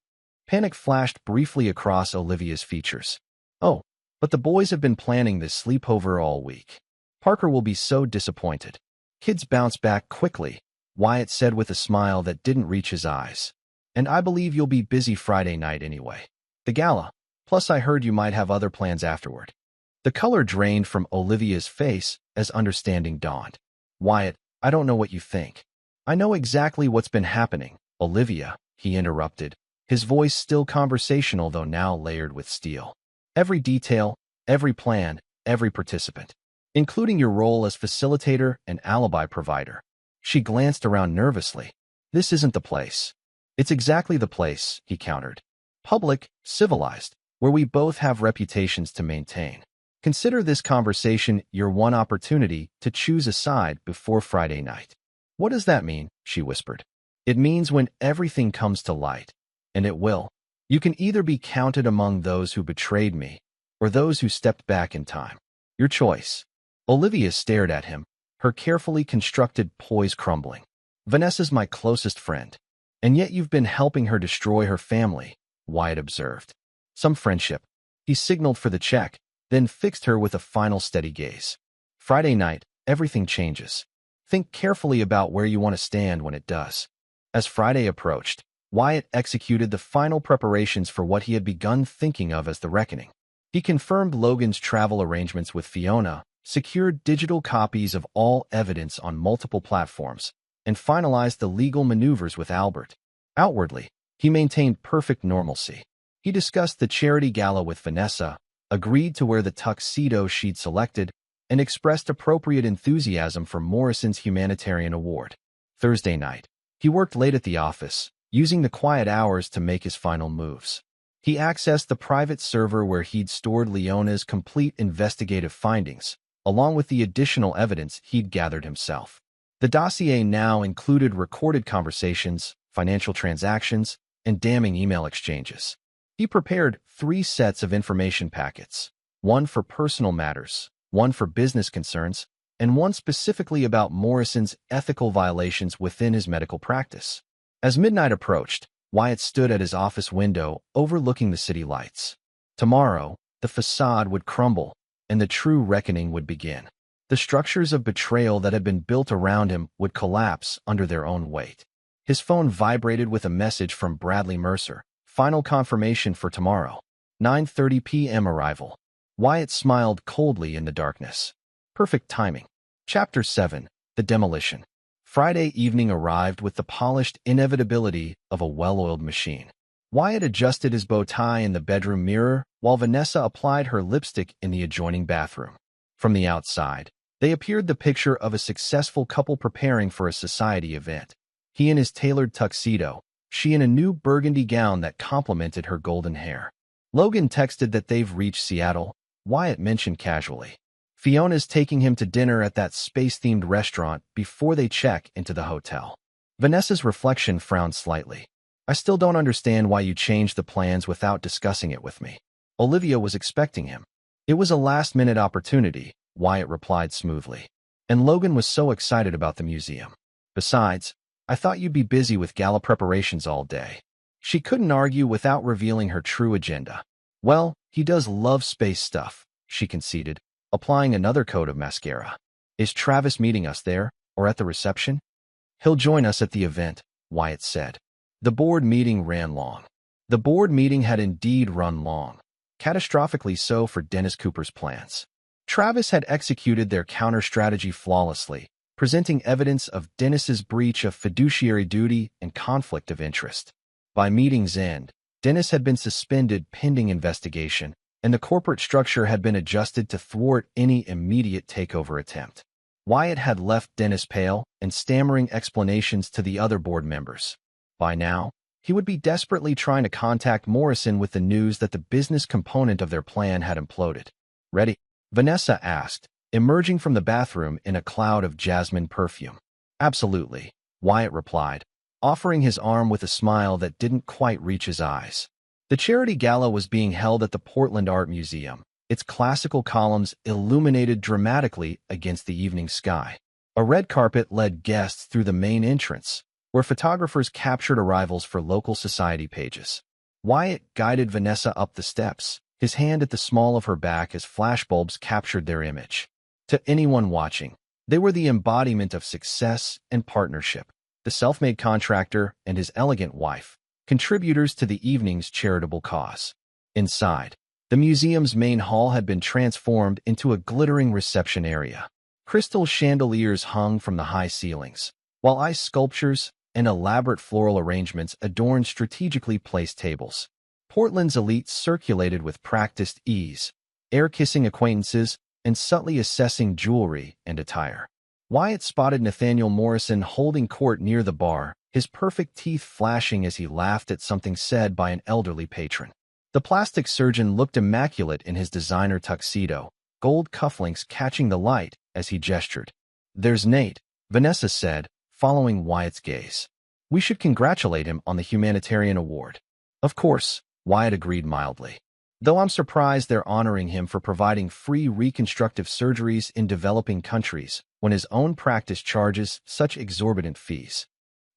Panic flashed briefly across Olivia's features. Oh, but the boys have been planning this sleepover all week. Parker will be so disappointed. Kids bounce back quickly, Wyatt said with a smile that didn't reach his eyes. And I believe you'll be busy Friday night anyway. The gala. Plus I heard you might have other plans afterward. The color drained from Olivia's face as understanding dawned. Wyatt, I don't know what you think. I know exactly what's been happening, Olivia, he interrupted, his voice still conversational though now layered with steel. Every detail, every plan, every participant, including your role as facilitator and alibi provider. She glanced around nervously. This isn't the place. It's exactly the place, he countered. Public, civilized, where we both have reputations to maintain. Consider this conversation your one opportunity to choose a side before Friday night. What does that mean? She whispered. It means when everything comes to light, and it will, you can either be counted among those who betrayed me or those who stepped back in time. Your choice. Olivia stared at him, her carefully constructed poise crumbling. Vanessa's my closest friend, and yet you've been helping her destroy her family, Wyatt observed. Some friendship. He signaled for the check, then fixed her with a final steady gaze. Friday night, everything changes. Think carefully about where you want to stand when it does. As Friday approached, Wyatt executed the final preparations for what he had begun thinking of as the reckoning. He confirmed Logan's travel arrangements with Fiona, secured digital copies of all evidence on multiple platforms, and finalized the legal maneuvers with Albert. Outwardly, he maintained perfect normalcy. He discussed the charity gala with Vanessa, agreed to wear the tuxedo she'd selected, and expressed appropriate enthusiasm for Morrison's humanitarian award. Thursday night, he worked late at the office, using the quiet hours to make his final moves. He accessed the private server where he'd stored Leona's complete investigative findings, along with the additional evidence he'd gathered himself. The dossier now included recorded conversations, financial transactions, and damning email exchanges. He prepared 3 sets of information packets, one for personal matters, one for business concerns, and one specifically about Morrison's ethical violations within his medical practice. As midnight approached, Wyatt stood at his office window, overlooking the city lights. Tomorrow, the facade would crumble, and the true reckoning would begin. The structures of betrayal that had been built around him would collapse under their own weight. His phone vibrated with a message from Bradley Mercer. Final confirmation for tomorrow. 9:30 p.m. arrival. Wyatt smiled coldly in the darkness. Perfect timing. Chapter 7. The Demolition. Friday evening arrived with the polished inevitability of a well-oiled machine. Wyatt adjusted his bow tie in the bedroom mirror, while Vanessa applied her lipstick in the adjoining bathroom. From the outside, they appeared the picture of a successful couple preparing for a society event. He in his tailored tuxedo, she in a new burgundy gown that complemented her golden hair. Logan texted that they've reached Seattle. Wyatt mentioned casually. Fiona's taking him to dinner at that space-themed restaurant before they check into the hotel. Vanessa's reflection frowned slightly. I still don't understand why you changed the plans without discussing it with me. Olivia was expecting him. It was a last-minute opportunity, Wyatt replied smoothly. And Logan was so excited about the museum. Besides, I thought you'd be busy with gala preparations all day. She couldn't argue without revealing her true agenda. Well, he does love space stuff, she conceded, applying another coat of mascara. Is Travis meeting us there, or at the reception? He'll join us at the event, Wyatt said. The board meeting ran long. The board meeting had indeed run long, catastrophically so for Dennis Cooper's plans. Travis had executed their counter-strategy flawlessly, presenting evidence of Dennis's breach of fiduciary duty and conflict of interest. By meeting's end, Dennis had been suspended pending investigation, and the corporate structure had been adjusted to thwart any immediate takeover attempt. Wyatt had left Dennis pale and stammering explanations to the other board members. By now, he would be desperately trying to contact Morrison with the news that the business component of their plan had imploded. Ready? Vanessa asked, emerging from the bathroom in a cloud of jasmine perfume. Absolutely, Wyatt replied, offering his arm with a smile that didn't quite reach his eyes. The charity gala was being held at the Portland Art Museum, its classical columns illuminated dramatically against the evening sky. A red carpet led guests through the main entrance, where photographers captured arrivals for local society pages. Wyatt guided Vanessa up the steps, his hand at the small of her back as flashbulbs captured their image. To anyone watching, they were the embodiment of success and partnership. The self-made contractor and his elegant wife, contributors to the evening's charitable cause. Inside, the museum's main hall had been transformed into a glittering reception area. Crystal chandeliers hung from the high ceilings, while ice sculptures and elaborate floral arrangements adorned strategically placed tables. Portland's elites circulated with practiced ease, air-kissing acquaintances and subtly assessing jewelry and attire. Wyatt spotted Nathaniel Morrison holding court near the bar, his perfect teeth flashing as he laughed at something said by an elderly patron. The plastic surgeon looked immaculate in his designer tuxedo, gold cufflinks catching the light as he gestured. There's Nate, Vanessa said, following Wyatt's gaze. We should congratulate him on the humanitarian award. Of course, Wyatt agreed mildly. Though I'm surprised they're honoring him for providing free reconstructive surgeries in developing countries, when his own practice charges such exorbitant fees.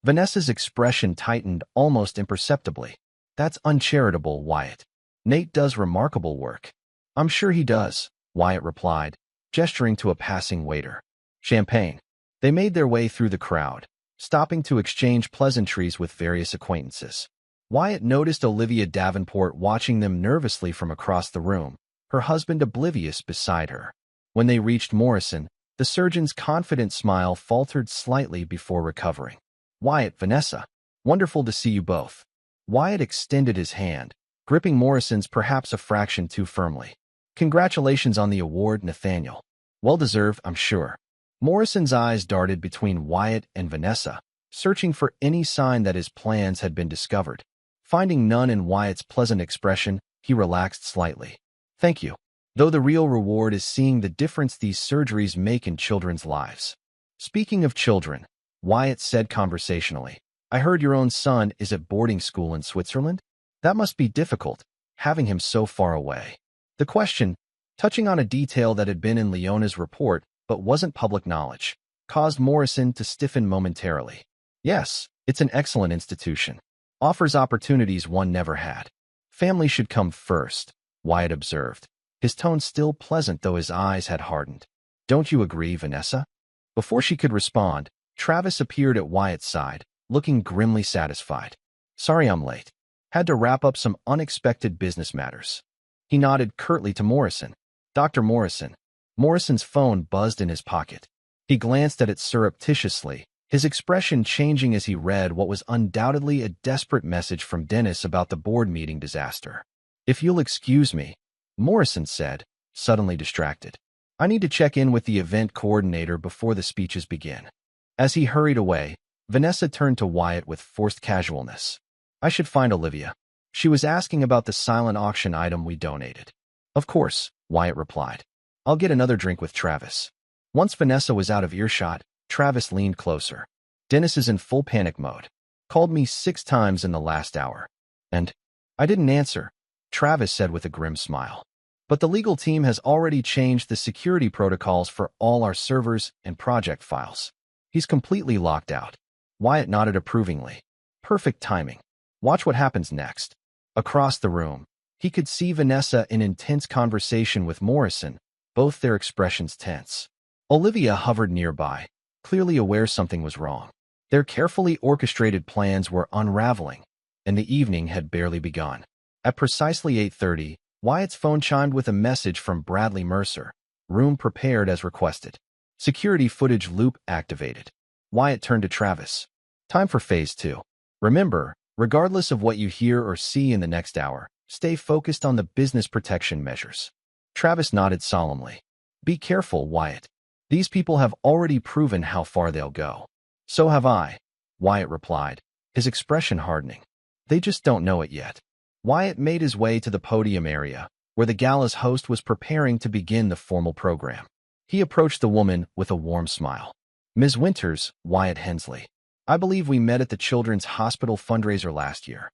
Vanessa's expression tightened almost imperceptibly. That's uncharitable, Wyatt. Nate does remarkable work. I'm sure he does, Wyatt replied, gesturing to a passing waiter. Champagne. They made their way through the crowd, stopping to exchange pleasantries with various acquaintances. Wyatt noticed Olivia Davenport watching them nervously from across the room, her husband oblivious beside her. When they reached Morrison, the surgeon's confident smile faltered slightly before recovering. Wyatt, Vanessa. Wonderful to see you both. Wyatt extended his hand, gripping Morrison's perhaps a fraction too firmly. Congratulations on the award, Nathaniel. Well-deserved, I'm sure. Morrison's eyes darted between Wyatt and Vanessa, searching for any sign that his plans had been discovered. Finding none in Wyatt's pleasant expression, he relaxed slightly. Thank you. Though the real reward is seeing the difference these surgeries make in children's lives. Speaking of children, Wyatt said conversationally, I heard your own son is at boarding school in Switzerland? That must be difficult, having him so far away. The question, touching on a detail that had been in Leona's report but wasn't public knowledge, caused Morrison to stiffen momentarily. Yes, it's an excellent institution. offers opportunities one never had. Family should come first, Wyatt observed, his tone still pleasant though his eyes had hardened. Don't you agree, Vanessa? Before she could respond, Travis appeared at Wyatt's side, looking grimly satisfied. Sorry I'm late. Had to wrap up some unexpected business matters. He nodded curtly to Morrison. Dr. Morrison. Morrison's phone buzzed in his pocket. He glanced at it surreptitiously, his expression changing as he read what was undoubtedly a desperate message from Dennis about the board meeting disaster. If you'll excuse me, Morrison said, suddenly distracted. I need to check in with the event coordinator before the speeches begin. As he hurried away, Vanessa turned to Wyatt with forced casualness. I should find Olivia. She was asking about the silent auction item we donated. Of course, Wyatt replied. I'll get another drink with Travis. Once Vanessa was out of earshot, Travis leaned closer. Dennis is in full panic mode. Called me 6 times in the last hour. And I didn't answer, Travis said with a grim smile. But the legal team has already changed the security protocols for all our servers and project files. He's completely locked out. Wyatt nodded approvingly. Perfect timing. Watch what happens next. Across the room, he could see Vanessa in intense conversation with Morrison, both their expressions tense. Olivia hovered nearby, clearly aware something was wrong. Their carefully orchestrated plans were unraveling, and the evening had barely begun. At precisely 8:30, Wyatt's phone chimed with a message from Bradley Mercer. Room prepared as requested. Security footage loop activated. Wyatt turned to Travis. Time for Phase 2. Remember, regardless of what you hear or see in the next hour, stay focused on the business protection measures. Travis nodded solemnly. Be careful, Wyatt. These people have already proven how far they'll go. So have I, Wyatt replied, his expression hardening. They just don't know it yet. Wyatt made his way to the podium area, where the gala's host was preparing to begin the formal program. He approached the woman with a warm smile. Ms. Winters, Wyatt Hensley. I believe we met at the Children's Hospital fundraiser last year.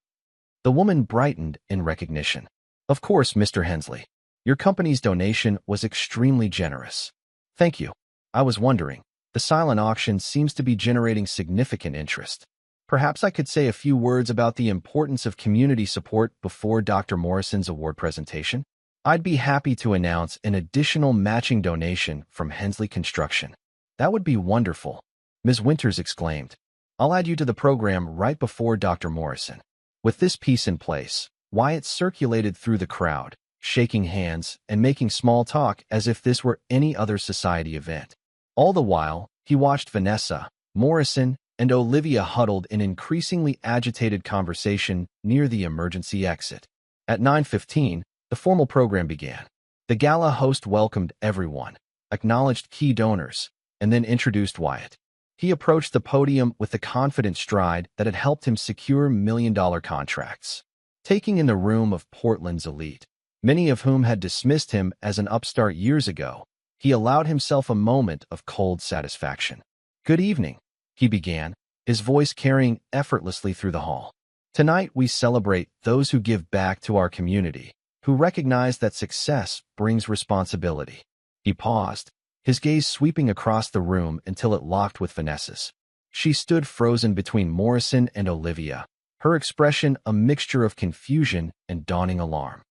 The woman brightened in recognition. Of course, Mr. Hensley. Your company's donation was extremely generous. Thank you. I was wondering, the silent auction seems to be generating significant interest. Perhaps I could say a few words about the importance of community support before Dr. Morrison's award presentation. I'd be happy to announce an additional matching donation from Hensley Construction. That would be wonderful, Ms. Winters exclaimed. I'll add you to the program right before Dr. Morrison. With this piece in place, Wyatt circulated through the crowd, shaking hands and making small talk as if this were any other society event. All the while, he watched Vanessa, Morrison, and Olivia huddled in increasingly agitated conversation near the emergency exit. At 9:15, the formal program began. The gala host welcomed everyone, acknowledged key donors, and then introduced Wyatt. He approached the podium with the confident stride that had helped him secure million-dollar contracts. Taking in the room of Portland's elite, many of whom had dismissed him as an upstart years ago, he allowed himself a moment of cold satisfaction. Good evening, he began, his voice carrying effortlessly through the hall. Tonight we celebrate those who give back to our community, who recognize that success brings responsibility. He paused, his gaze sweeping across the room until it locked with Vanessa's. She stood frozen between Morrison and Olivia, her expression a mixture of confusion and dawning alarm.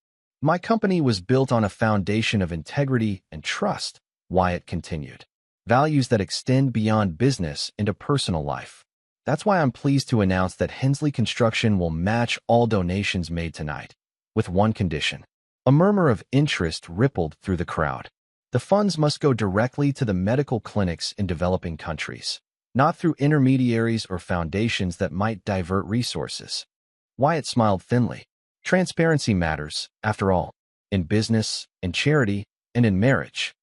My company was built on a foundation of integrity and trust, Wyatt continued. Values that extend beyond business into personal life. That's why I'm pleased to announce that Hensley Construction will match all donations made tonight, with one condition. A murmur of interest rippled through the crowd. The funds must go directly to the medical clinics in developing countries, not through intermediaries or foundations that might divert resources. Wyatt smiled thinly. Transparency matters, after all, in business, in charity, and in marriage.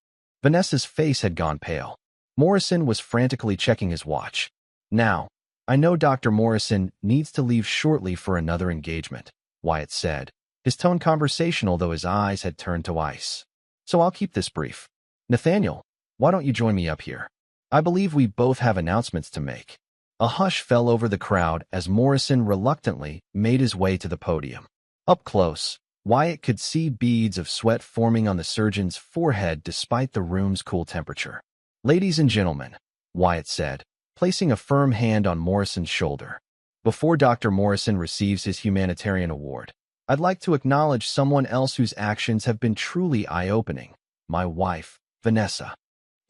Vanessa's face had gone pale. Morrison was frantically checking his watch. Now, I know Dr. Morrison needs to leave shortly for another engagement, Wyatt said, his tone conversational though his eyes had turned to ice. So I'll keep this brief. Nathaniel, why don't you join me up here? I believe we both have announcements to make. A hush fell over the crowd as Morrison reluctantly made his way to the podium. Up close, Wyatt could see beads of sweat forming on the surgeon's forehead despite the room's cool temperature. Ladies and gentlemen, Wyatt said, placing a firm hand on Morrison's shoulder. Before Dr. Morrison receives his humanitarian award, I'd like to acknowledge someone else whose actions have been truly eye-opening, my wife, Vanessa.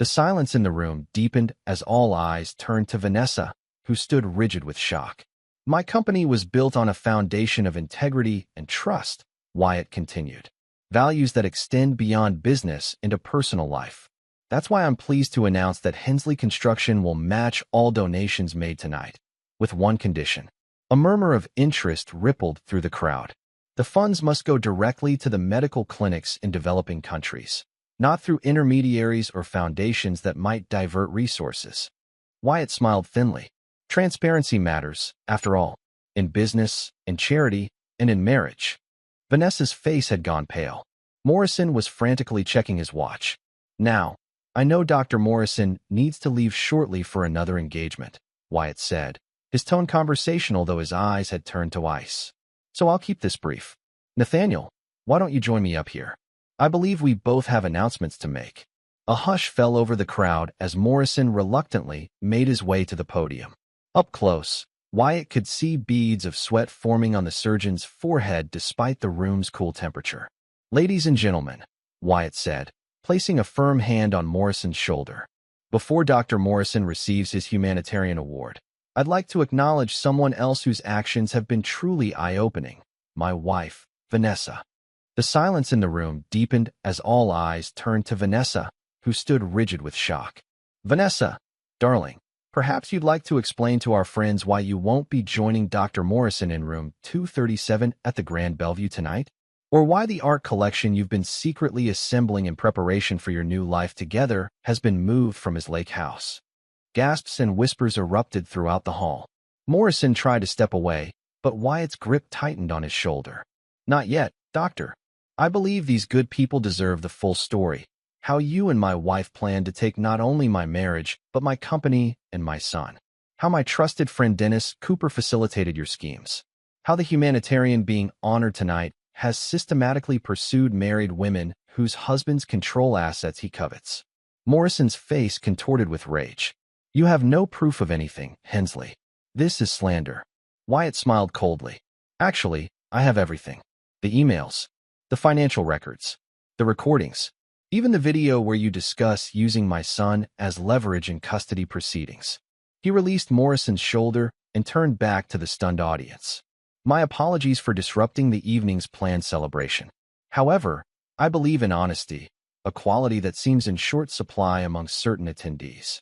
The silence in the room deepened as all eyes turned to Vanessa, who stood rigid with shock. My company was built on a foundation of integrity and trust, Wyatt continued. Values that extend beyond business into personal life. That's why I'm pleased to announce that Hensley Construction will match all donations made tonight, with one condition. A murmur of interest rippled through the crowd. The funds must go directly to the medical clinics in developing countries, not through intermediaries or foundations that might divert resources. Wyatt smiled thinly. Transparency matters, after all, in business, in charity, and in marriage. Vanessa's face had gone pale. Morrison was frantically checking his watch. Now, I know Dr. Morrison needs to leave shortly for another engagement, Wyatt said, his tone conversational though his eyes had turned to ice. So I'll keep this brief. Nathaniel, why don't you join me up here? I believe we both have announcements to make. A hush fell over the crowd as Morrison reluctantly made his way to the podium. Up close, Wyatt could see beads of sweat forming on the surgeon's forehead despite the room's cool temperature. Ladies and gentlemen, Wyatt said, placing a firm hand on Morrison's shoulder. Before Dr. Morrison receives his humanitarian award, I'd like to acknowledge someone else whose actions have been truly eye-opening, my wife, Vanessa. The silence in the room deepened as all eyes turned to Vanessa, who stood rigid with shock. Vanessa, darling, perhaps you'd like to explain to our friends why you won't be joining Dr. Morrison in room 237 at the Grand Bellevue tonight? Or why the art collection you've been secretly assembling in preparation for your new life together has been moved from his lake house. Gasps and whispers erupted throughout the hall. Morrison tried to step away, but Wyatt's grip tightened on his shoulder. Not yet, Doctor. I believe these good people deserve the full story. How you and my wife plan to take not only my marriage, but my company and my son. How my trusted friend Dennis Cooper facilitated your schemes. How the humanitarian being honored tonight has systematically pursued married women whose husbands control assets he covets. Morrison's face contorted with rage. You have no proof of anything, Hensley. This is slander. Wyatt smiled coldly. Actually, I have everything. The emails, the financial records, the recordings, even the video where you discuss using my son as leverage in custody proceedings. He released Morrison's shoulder and turned back to the stunned audience. My apologies for disrupting the evening's planned celebration. However, I believe in honesty, a quality that seems in short supply among certain attendees.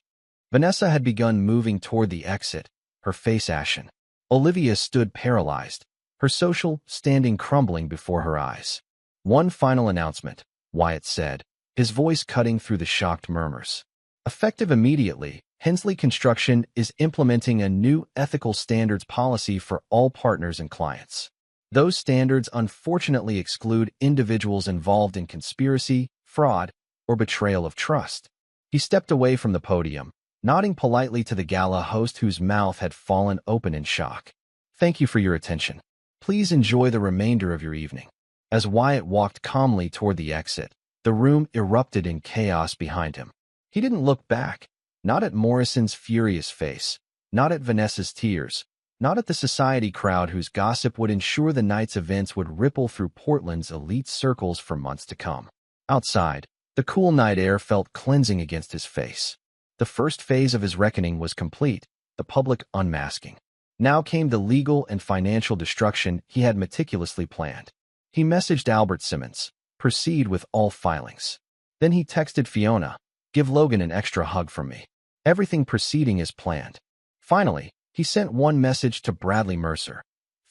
Vanessa had begun moving toward the exit, her face ashen. Olivia stood paralyzed, her social standing crumbling before her eyes. One final announcement, Wyatt said, his voice cutting through the shocked murmurs. Effective immediately, Hensley Construction is implementing a new ethical standards policy for all partners and clients. Those standards unfortunately exclude individuals involved in conspiracy, fraud, or betrayal of trust. He stepped away from the podium, nodding politely to the gala host whose mouth had fallen open in shock. Thank you for your attention. Please enjoy the remainder of your evening. As Wyatt walked calmly toward the exit, the room erupted in chaos behind him. He didn't look back. Not at Morrison's furious face, not at Vanessa's tears, not at the society crowd whose gossip would ensure the night's events would ripple through Portland's elite circles for months to come. Outside, the cool night air felt cleansing against his face. The first phase of his reckoning was complete, the public unmasking. Now came the legal and financial destruction he had meticulously planned. He messaged Albert Simmons, proceed with all filings. Then he texted Fiona, give Logan an extra hug from me. Everything proceeding as planned. Finally, he sent one message to Bradley Mercer.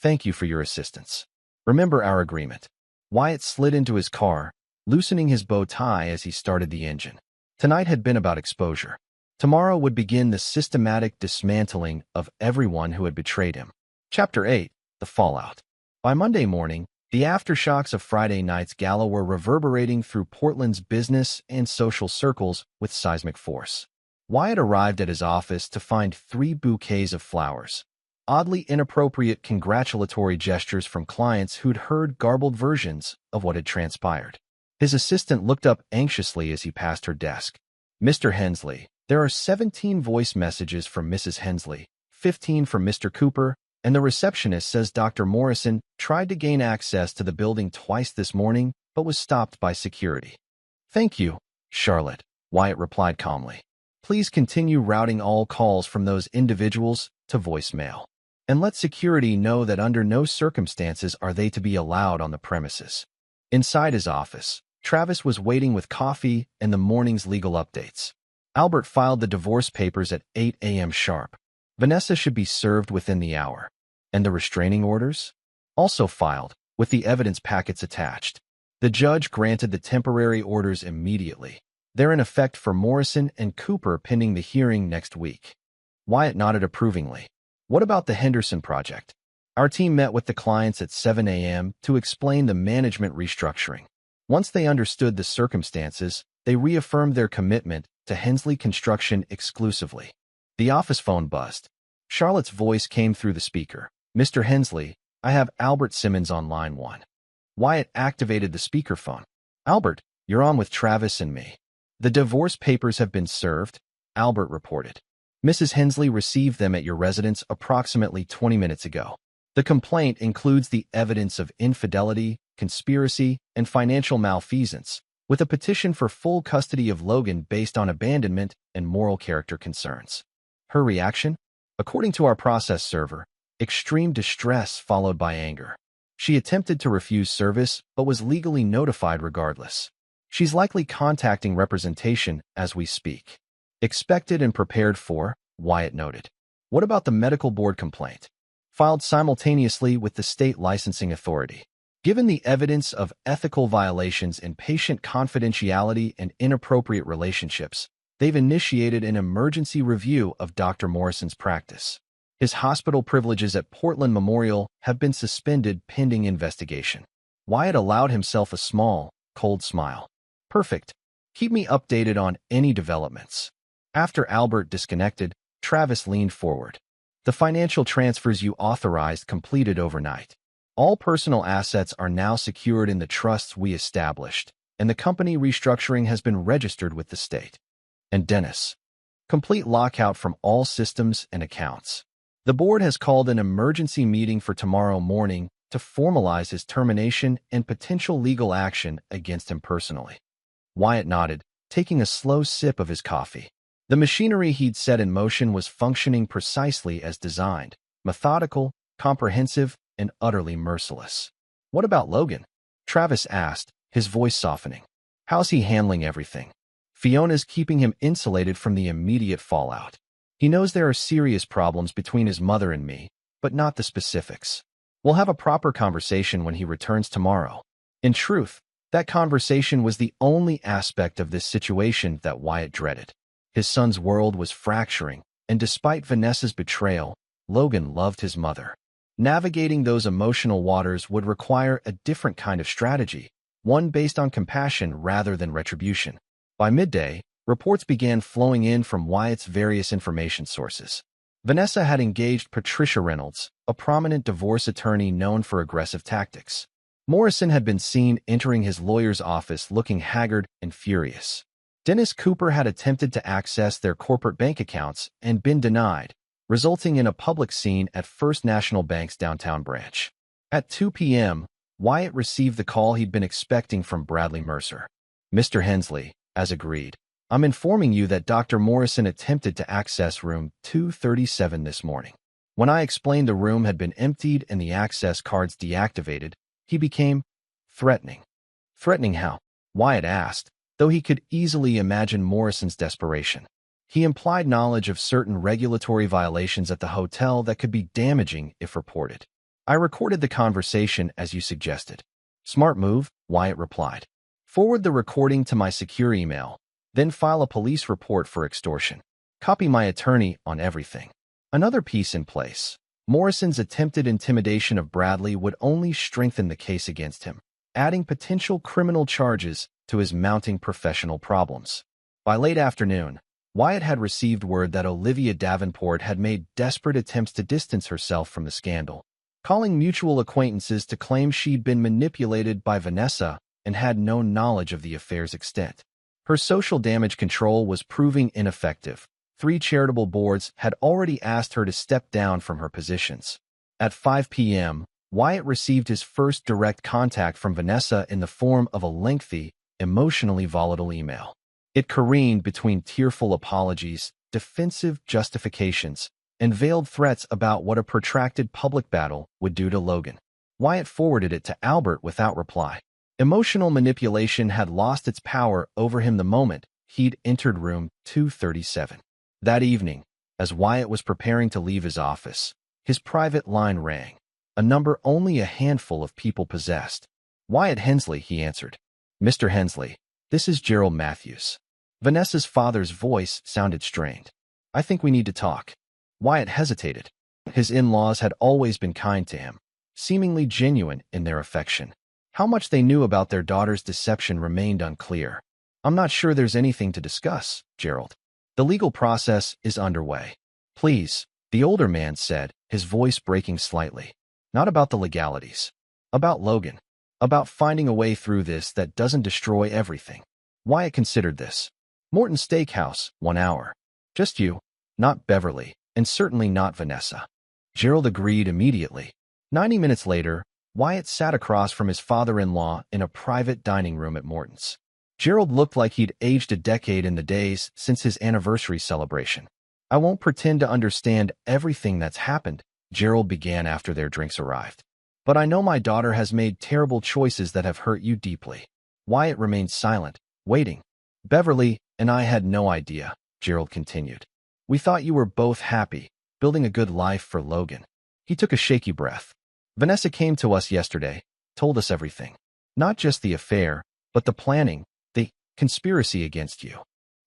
Thank you for your assistance. Remember our agreement. Wyatt slid into his car, loosening his bow tie as he started the engine. Tonight had been about exposure. Tomorrow would begin the systematic dismantling of everyone who had betrayed him. Chapter 8, The Fallout. By Monday morning, the aftershocks of Friday night's gala were reverberating through Portland's business and social circles with seismic force. Wyatt arrived at his office to find 3 bouquets of flowers, oddly inappropriate congratulatory gestures from clients who'd heard garbled versions of what had transpired. His assistant looked up anxiously as he passed her desk. Mr. Hensley, there are 17 voice messages from Mrs. Hensley, 15 from Mr. Cooper, and the receptionist says Dr. Morrison tried to gain access to the building twice this morning, but was stopped by security. Thank you, Charlotte, Wyatt replied calmly. Please continue routing all calls from those individuals to voicemail. And let security know that under no circumstances are they to be allowed on the premises. Inside his office, Travis was waiting with coffee and the morning's legal updates. Albert filed the divorce papers at 8 a.m. sharp. Vanessa should be served within the hour. And the restraining orders? Also filed, with the evidence packets attached. The judge granted the temporary orders immediately. They're in effect for Morrison and Cooper pending the hearing next week. Wyatt nodded approvingly. What about the Henderson project? Our team met with the clients at 7 a.m. to explain the management restructuring. Once they understood the circumstances, they reaffirmed their commitment to Hensley Construction exclusively. The office phone buzzed. Charlotte's voice came through the speaker. Mr. Hensley, I have Albert Simmons on line 1. Wyatt activated the speakerphone. Albert, you're on with Travis and me. The divorce papers have been served, Albert reported. Mrs. Hensley received them at your residence approximately 20 minutes ago. The complaint includes the evidence of infidelity, conspiracy, and financial malfeasance, with a petition for full custody of Logan based on abandonment and moral character concerns. Her reaction? According to our process server, extreme distress followed by anger. She attempted to refuse service, but was legally notified regardless. She's likely contacting representation as we speak. Expected and prepared for, Wyatt noted. What about the medical board complaint? Filed simultaneously with the state licensing authority. Given the evidence of ethical violations in patient confidentiality and inappropriate relationships, they've initiated an emergency review of Dr. Morrison's practice. His hospital privileges at Portland Memorial have been suspended pending investigation. Wyatt allowed himself a small, cold smile. Perfect. Keep me updated on any developments. After Albert disconnected, Travis leaned forward. The financial transfers you authorized completed overnight. All personal assets are now secured in the trusts we established, and the company restructuring has been registered with the state. And Dennis. Complete lockout from all systems and accounts. The board has called an emergency meeting for tomorrow morning to formalize his termination and potential legal action against him personally. Wyatt nodded, taking a slow sip of his coffee. The machinery he'd set in motion was functioning precisely as designed, methodical, comprehensive, and utterly merciless. What about Logan? Travis asked, his voice softening. How's he handling everything? Fiona's keeping him insulated from the immediate fallout. He knows there are serious problems between his mother and me, but not the specifics. We'll have a proper conversation when he returns tomorrow. In truth, that conversation was the only aspect of this situation that Wyatt dreaded. His son's world was fracturing, and despite Vanessa's betrayal, Logan loved his mother. Navigating those emotional waters would require a different kind of strategy, one based on compassion rather than retribution. By midday, reports began flowing in from Wyatt's various information sources. Vanessa had engaged Patricia Reynolds, a prominent divorce attorney known for aggressive tactics. Morrison had been seen entering his lawyer's office looking haggard and furious. Dennis Cooper had attempted to access their corporate bank accounts and been denied, resulting in a public scene at First National Bank's downtown branch. At 2 p.m., Wyatt received the call he'd been expecting from Bradley Mercer. Mr. Hensley, as agreed, I'm informing you that Dr. Morrison attempted to access room 237 this morning. When I explained the room had been emptied and the access cards deactivated, he became threatening. Threatening how? Wyatt asked, though he could easily imagine Morrison's desperation. He implied knowledge of certain regulatory violations at the hotel that could be damaging if reported. I recorded the conversation as you suggested. Smart move, Wyatt replied. Forward the recording to my secure email, then file a police report for extortion. Copy my attorney on everything. Another piece in place. Morrison's attempted intimidation of Bradley would only strengthen the case against him, adding potential criminal charges to his mounting professional problems. By late afternoon, Wyatt had received word that Olivia Davenport had made desperate attempts to distance herself from the scandal, calling mutual acquaintances to claim she'd been manipulated by Vanessa and had no knowledge of the affair's extent. Her social damage control was proving ineffective. 3 charitable boards had already asked her to step down from her positions. At 5 p.m., Wyatt received his first direct contact from Vanessa in the form of a lengthy, emotionally volatile email. It careened between tearful apologies, defensive justifications, and veiled threats about what a protracted public battle would do to Logan. Wyatt forwarded it to Albert without reply. Emotional manipulation had lost its power over him the moment he'd entered room 237. That evening, as Wyatt was preparing to leave his office, his private line rang, a number only a handful of people possessed. "Wyatt Hensley," he answered. "Mr. Hensley, this is Gerald Matthews." Vanessa's father's voice sounded strained. "I think we need to talk." Wyatt hesitated. His in-laws had always been kind to him, seemingly genuine in their affection. How much they knew about their daughter's deception remained unclear. "I'm not sure there's anything to discuss, Gerald. The legal process is underway." "Please," the older man said, his voice breaking slightly. "Not about the legalities. About Logan. About finding a way through this that doesn't destroy everything." Wyatt considered this. Morton's Steakhouse, 1 hour. "Just you. Not Beverly, and certainly not Vanessa." Gerald agreed immediately. 90 minutes later, Wyatt sat across from his father-in-law in a private dining room at Morton's. Gerald looked like he'd aged a decade in the days since his anniversary celebration. "I won't pretend to understand everything that's happened," Gerald began after their drinks arrived. "But I know my daughter has made terrible choices that have hurt you deeply." Wyatt remained silent, waiting. "Beverly and I had no idea," Gerald continued. "We thought you were both happy, building a good life for Logan." He took a shaky breath. "Vanessa came to us yesterday, told us everything. Not just the affair, but the planning, the conspiracy against you.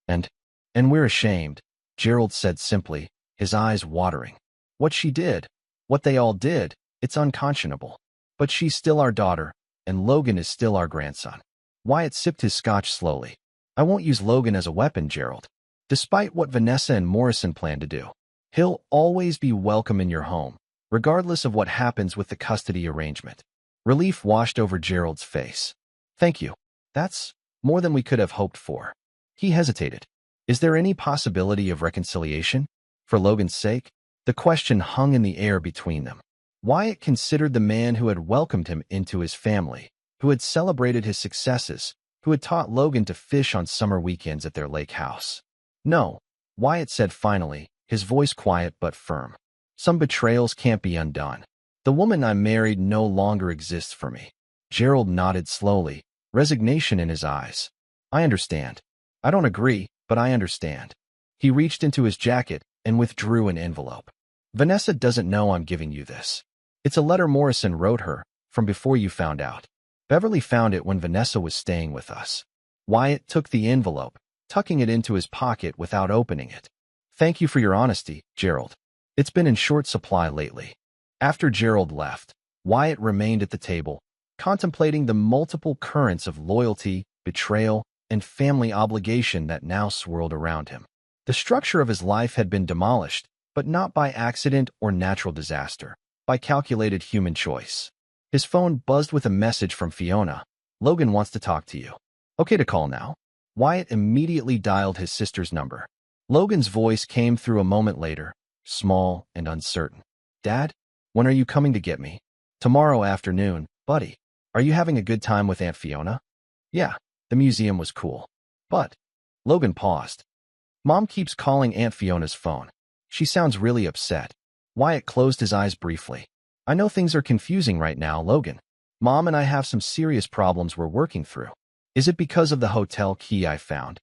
And we're ashamed," Gerald said simply, his eyes watering. "What she did, what they all did, it's unconscionable. But she's still our daughter, and Logan is still our grandson." Wyatt sipped his scotch slowly. "I won't use Logan as a weapon, Gerald. Despite what Vanessa and Morrison plan to do, he'll always be welcome in your home, regardless of what happens with the custody arrangement." Relief washed over Gerald's face. "Thank you. That's more than we could have hoped for." He hesitated. "Is there any possibility of reconciliation? For Logan's sake?" The question hung in the air between them. Wyatt considered the man who had welcomed him into his family, who had celebrated his successes, who had taught Logan to fish on summer weekends at their lake house. "No," Wyatt said finally, his voice quiet but firm. "Some betrayals can't be undone. The woman I married no longer exists for me." Gerald nodded slowly, resignation in his eyes. "I understand. I don't agree, but I understand." He reached into his jacket and withdrew an envelope. "Vanessa doesn't know I'm giving you this. It's a letter Morrison wrote her, from before you found out. Beverly found it when Vanessa was staying with us." Wyatt took the envelope, tucking it into his pocket without opening it. "Thank you for your honesty, Gerald. It's been in short supply lately." After Gerald left, Wyatt remained at the table, contemplating the multiple currents of loyalty, betrayal, and family obligation that now swirled around him. The structure of his life had been demolished, but not by accident or natural disaster, by calculated human choice. His phone buzzed with a message from Fiona. "Logan wants to talk to you." "Okay to call now?" Wyatt immediately dialed his sister's number. Logan's voice came through a moment later, small and uncertain. "Dad, when are you coming to get me?" "Tomorrow afternoon, buddy. Are you having a good time with Aunt Fiona?" "Yeah, the museum was cool. But..." Logan paused. "Mom keeps calling Aunt Fiona's phone. She sounds really upset." Wyatt closed his eyes briefly. "I know things are confusing right now, Logan. Mom and I have some serious problems we're working through." "Is it because of the hotel key I found?"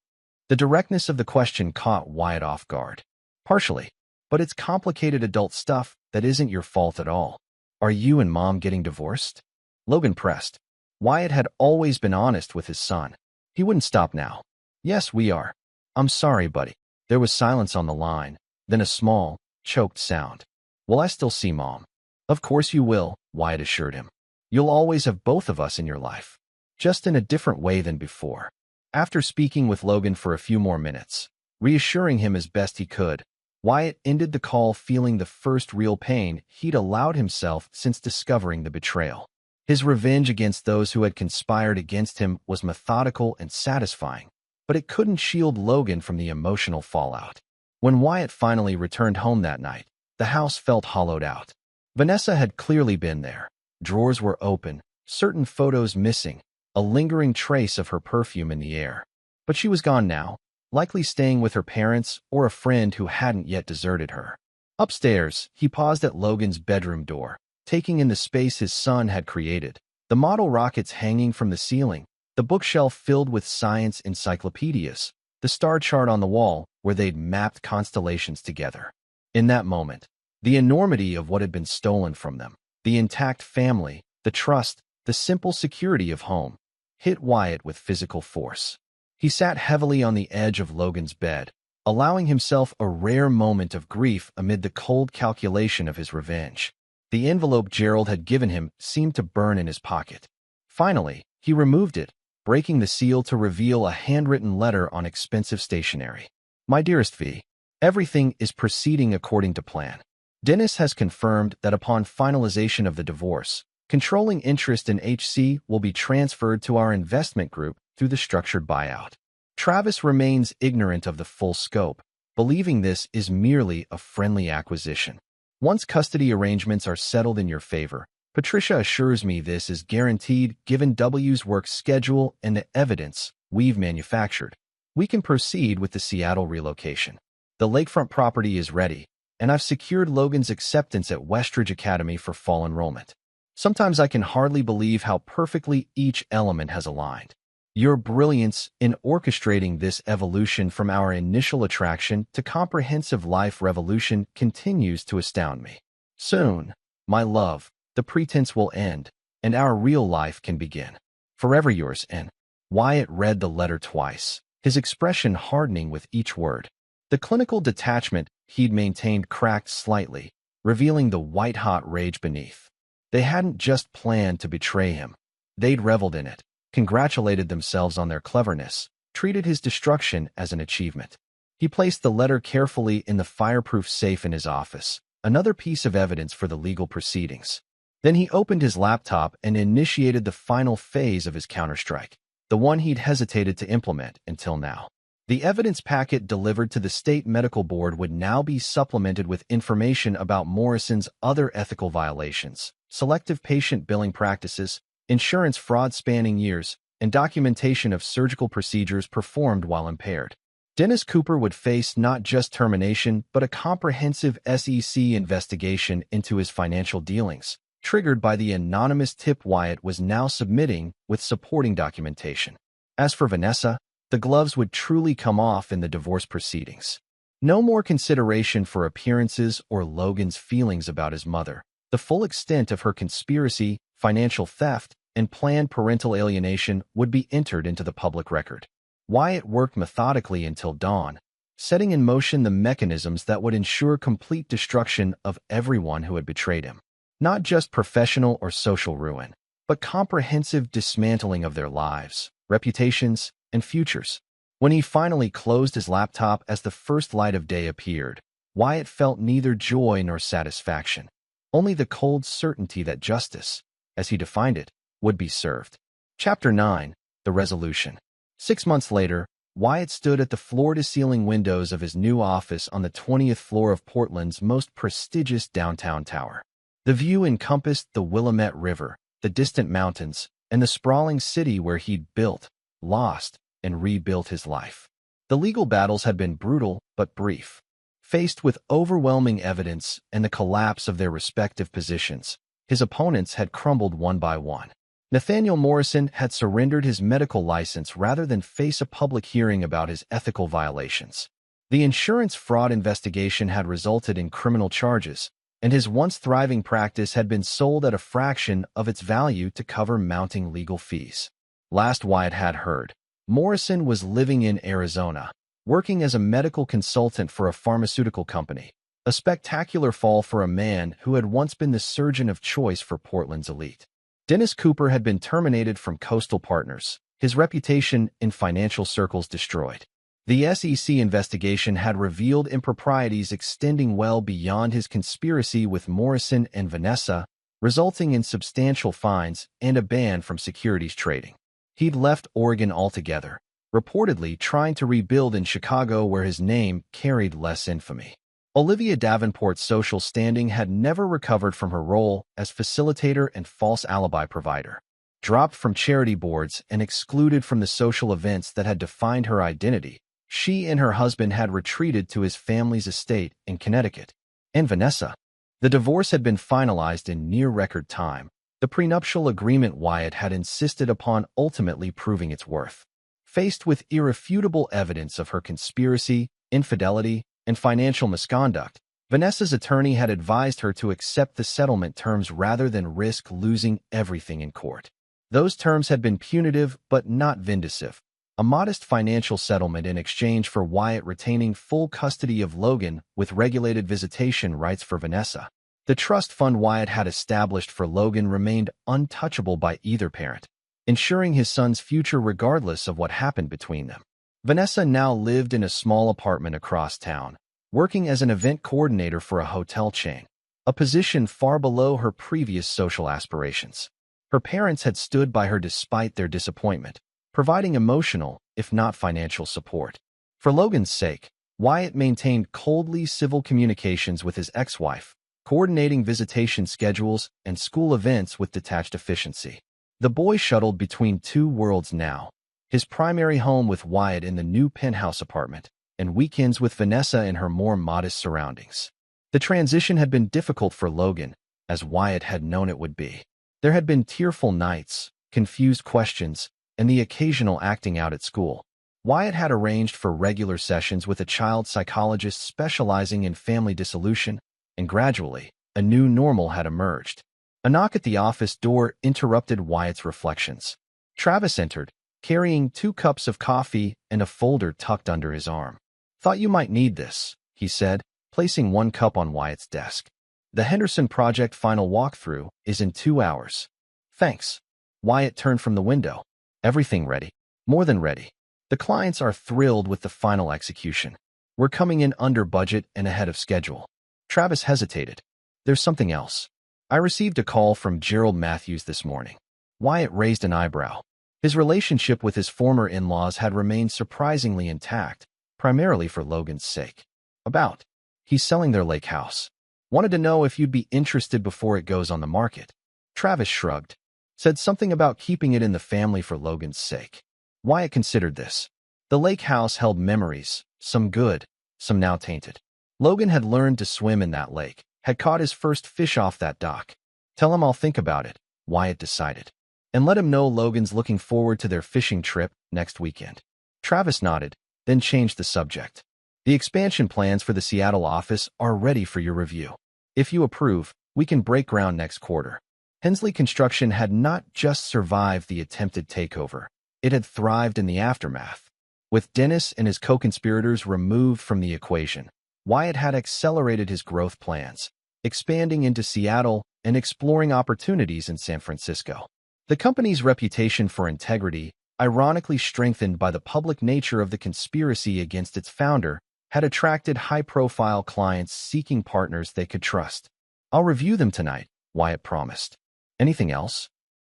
The directness of the question caught Wyatt off guard. "Partially. But it's complicated adult stuff that isn't your fault at all." "Are you and Mom getting divorced?" Logan pressed. Wyatt had always been honest with his son. He wouldn't stop now. "Yes, we are." "I'm sorry, buddy." There was silence on the line, then a small, choked sound. "Will I still see Mom?" "Of course you will," Wyatt assured him. "You'll always have both of us in your life, just in a different way than before." After speaking with Logan for a few more minutes, reassuring him as best he could, Wyatt ended the call feeling the first real pain he'd allowed himself since discovering the betrayal. His revenge against those who had conspired against him was methodical and satisfying, but it couldn't shield Logan from the emotional fallout. When Wyatt finally returned home that night, the house felt hollowed out. Vanessa had clearly been there. Drawers were open, certain photos missing, a lingering trace of her perfume in the air. But she was gone now, likely staying with her parents or a friend who hadn't yet deserted her. Upstairs, he paused at Logan's bedroom door, taking in the space his son had created. The model rockets hanging from the ceiling, the bookshelf filled with science encyclopedias, the star chart on the wall where they'd mapped constellations together. In that moment, the enormity of what had been stolen from them, the intact family, the trust, the simple security of home, hit Wyatt with physical force. He sat heavily on the edge of Logan's bed, allowing himself a rare moment of grief amid the cold calculation of his revenge. The envelope Gerald had given him seemed to burn in his pocket. Finally, he removed it, breaking the seal to reveal a handwritten letter on expensive stationery. My dearest V, everything is proceeding according to plan. Dennis has confirmed that upon finalization of the divorce, controlling interest in HC will be transferred to our investment group through the structured buyout. Travis remains ignorant of the full scope, believing this is merely a friendly acquisition. Once custody arrangements are settled in your favor, Patricia assures me this is guaranteed given W's work schedule and the evidence we've manufactured. We can proceed with the Seattle relocation. The lakefront property is ready, and I've secured Logan's acceptance at Westridge Academy for fall enrollment. Sometimes I can hardly believe how perfectly each element has aligned. Your brilliance in orchestrating this evolution from our initial attraction to comprehensive life revolution continues to astound me. Soon, my love, the pretense will end, and our real life can begin. Forever yours, N. Wyatt read the letter twice, his expression hardening with each word. The clinical detachment he'd maintained cracked slightly, revealing the white-hot rage beneath. They hadn't just planned to betray him. They'd reveled in it, congratulated themselves on their cleverness, treated his destruction as an achievement. He placed the letter carefully in the fireproof safe in his office, another piece of evidence for the legal proceedings. Then he opened his laptop and initiated the final phase of his counterstrike, the one he'd hesitated to implement until now. The evidence packet delivered to the state medical board would now be supplemented with information about Morrison's other ethical violations, selective patient billing practices, insurance fraud spanning years, and documentation of surgical procedures performed while impaired. Dennis Cooper would face not just termination but a comprehensive SEC investigation into his financial dealings, triggered by the anonymous tip Wyatt was now submitting with supporting documentation. As for Vanessa, the gloves would truly come off in the divorce proceedings. No more consideration for appearances or Logan's feelings about his mother. The full extent of her conspiracy, financial theft, and planned parental alienation would be entered into the public record. Wyatt worked methodically until dawn, setting in motion the mechanisms that would ensure complete destruction of everyone who had betrayed him. Not just professional or social ruin, but comprehensive dismantling of their lives, reputations, and futures. When he finally closed his laptop as the first light of day appeared, Wyatt felt neither joy nor satisfaction, only the cold certainty that justice, as he defined it, would be served. Chapter 9. The Resolution. 6 months later, Wyatt stood at the floor-to-ceiling windows of his new office on the 20th floor of Portland's most prestigious downtown tower. The view encompassed the Willamette River, the distant mountains, and the sprawling city where he'd built, lost, and rebuilt his life. The legal battles had been brutal but brief. Faced with overwhelming evidence and the collapse of their respective positions, his opponents had crumbled one by one. Nathaniel Morrison had surrendered his medical license rather than face a public hearing about his ethical violations. The insurance fraud investigation had resulted in criminal charges, and his once thriving practice had been sold at a fraction of its value to cover mounting legal fees. Last Wyatt had heard, Morrison was living in Arizona, working as a medical consultant for a pharmaceutical company, a spectacular fall for a man who had once been the surgeon of choice for Portland's elite. Dennis Cooper had been terminated from Coastal Partners, his reputation in financial circles destroyed. The SEC investigation had revealed improprieties extending well beyond his conspiracy with Morrison and Vanessa, resulting in substantial fines and a ban from securities trading. He'd left Oregon altogether, reportedly trying to rebuild in Chicago where his name carried less infamy. Olivia Davenport's social standing had never recovered from her role as facilitator and false alibi provider. Dropped from charity boards and excluded from the social events that had defined her identity, she and her husband had retreated to his family's estate in Connecticut. And Vanessa. The divorce had been finalized in near-record time, the prenuptial agreement Wyatt had insisted upon ultimately proving its worth. Faced with irrefutable evidence of her conspiracy, infidelity, and financial misconduct, Vanessa's attorney had advised her to accept the settlement terms rather than risk losing everything in court. Those terms had been punitive but not vindictive, a modest financial settlement in exchange for Wyatt retaining full custody of Logan with regulated visitation rights for Vanessa. The trust fund Wyatt had established for Logan remained untouchable by either parent, ensuring his son's future regardless of what happened between them. Vanessa now lived in a small apartment across town, working as an event coordinator for a hotel chain, a position far below her previous social aspirations. Her parents had stood by her despite their disappointment, providing emotional, if not financial support. For Logan's sake, Wyatt maintained coldly civil communications with his ex-wife, coordinating visitation schedules and school events with detached efficiency. The boy shuttled between two worlds now, his primary home with Wyatt in the new penthouse apartment, and weekends with Vanessa in her more modest surroundings. The transition had been difficult for Logan, as Wyatt had known it would be. There had been tearful nights, confused questions, and the occasional acting out at school. Wyatt had arranged for regular sessions with a child psychologist specializing in family dissolution, and gradually, a new normal had emerged. A knock at the office door interrupted Wyatt's reflections. Travis entered, carrying 2 cups of coffee and a folder tucked under his arm. "Thought you might need this," he said, placing 1 cup on Wyatt's desk. "The Henderson Project final walkthrough is in 2 hours." "Thanks." Wyatt turned from the window. "Everything ready?" "More than ready. The clients are thrilled with the final execution. We're coming in under budget and ahead of schedule." Travis hesitated. "There's something else. I received a call from Gerald Matthews this morning." Wyatt raised an eyebrow. His relationship with his former in-laws had remained surprisingly intact, primarily for Logan's sake. "About? He's selling their lake house. Wanted to know if you'd be interested before it goes on the market." Travis shrugged. Said something about keeping it in the family for Logan's sake. Wyatt considered this. The lake house held memories, some good, some now tainted. Logan had learned to swim in that lake, had caught his first fish off that dock. "Tell him I'll think about it," Wyatt decided. "And let him know Logan's looking forward to their fishing trip next weekend." Travis nodded, then changed the subject. "The expansion plans for the Seattle office are ready for your review. If you approve, we can break ground next quarter." Hensley Construction had not just survived the attempted takeover, it had thrived in the aftermath. With Dennis and his co-conspirators removed from the equation, Wyatt had accelerated his growth plans, expanding into Seattle and exploring opportunities in San Francisco. The company's reputation for integrity, ironically strengthened by the public nature of the conspiracy against its founder, had attracted high-profile clients seeking partners they could trust. "I'll review them tonight," Wyatt promised. "Anything else?"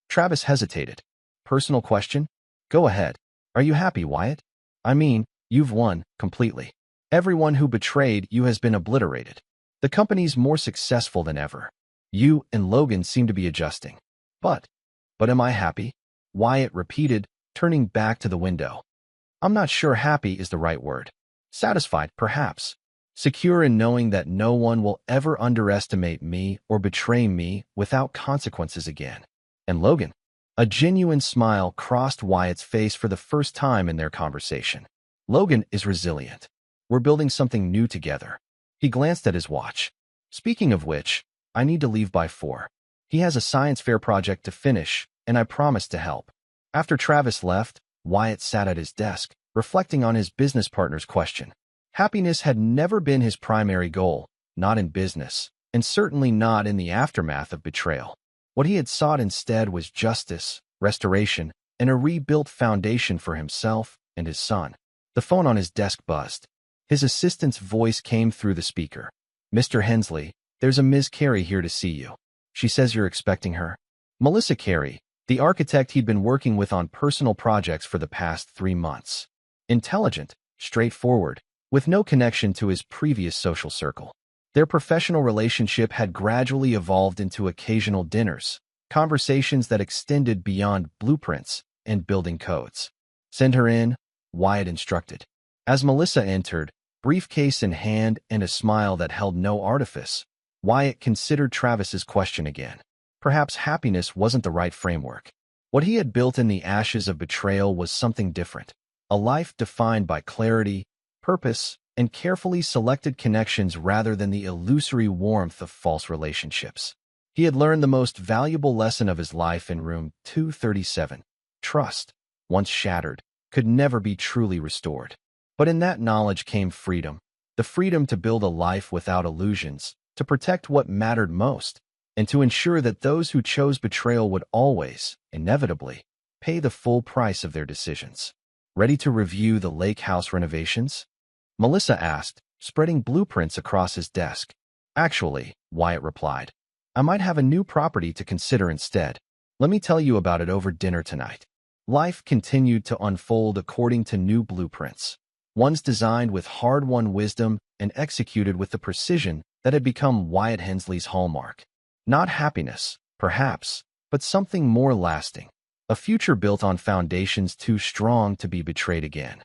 Travis hesitated. "Personal question?" "Go ahead. Are you happy, Wyatt? I mean, you've won, completely. Everyone who betrayed you has been obliterated. The company's more successful than ever. You and Logan seem to be adjusting. But am I happy?" Wyatt repeated, turning back to the window. "I'm not sure happy is the right word. Satisfied, perhaps. Secure in knowing that no one will ever underestimate me or betray me without consequences again. And Logan?" A genuine smile crossed Wyatt's face for the first time in their conversation. "Logan is resilient. We're building something new together." He glanced at his watch. "Speaking of which, I need to leave by 4. He has a science fair project to finish, and I promised to help." After Travis left, Wyatt sat at his desk, reflecting on his business partner's question. Happiness had never been his primary goal, not in business, and certainly not in the aftermath of betrayal. What he had sought instead was justice, restoration, and a rebuilt foundation for himself and his son. The phone on his desk buzzed. His assistant's voice came through the speaker. "Mr. Hensley, there's a Ms. Carey here to see you. She says you're expecting her." Melissa Carey, the architect he'd been working with on personal projects for the past 3 months. Intelligent, straightforward, with no connection to his previous social circle. Their professional relationship had gradually evolved into occasional dinners, conversations that extended beyond blueprints and building codes. "Send her in," Wyatt instructed. As Melissa entered, briefcase in hand and a smile that held no artifice, Wyatt considered Travis's question again. Perhaps happiness wasn't the right framework. What he had built in the ashes of betrayal was something different, a life defined by clarity, purpose, and carefully selected connections rather than the illusory warmth of false relationships. He had learned the most valuable lesson of his life in room 237. Trust, once shattered, could never be truly restored. But in that knowledge came freedom, the freedom to build a life without illusions, to protect what mattered most, and to ensure that those who chose betrayal would always, inevitably, pay the full price of their decisions. "Ready to review the lake house renovations?" Melissa asked, spreading blueprints across his desk. "Actually," Wyatt replied, "I might have a new property to consider instead. Let me tell you about it over dinner tonight." Life continued to unfold according to new blueprints, ones designed with hard-won wisdom and executed with the precision that had become Wyatt Hensley's hallmark. Not happiness, perhaps, but something more lasting, a future built on foundations too strong to be betrayed again.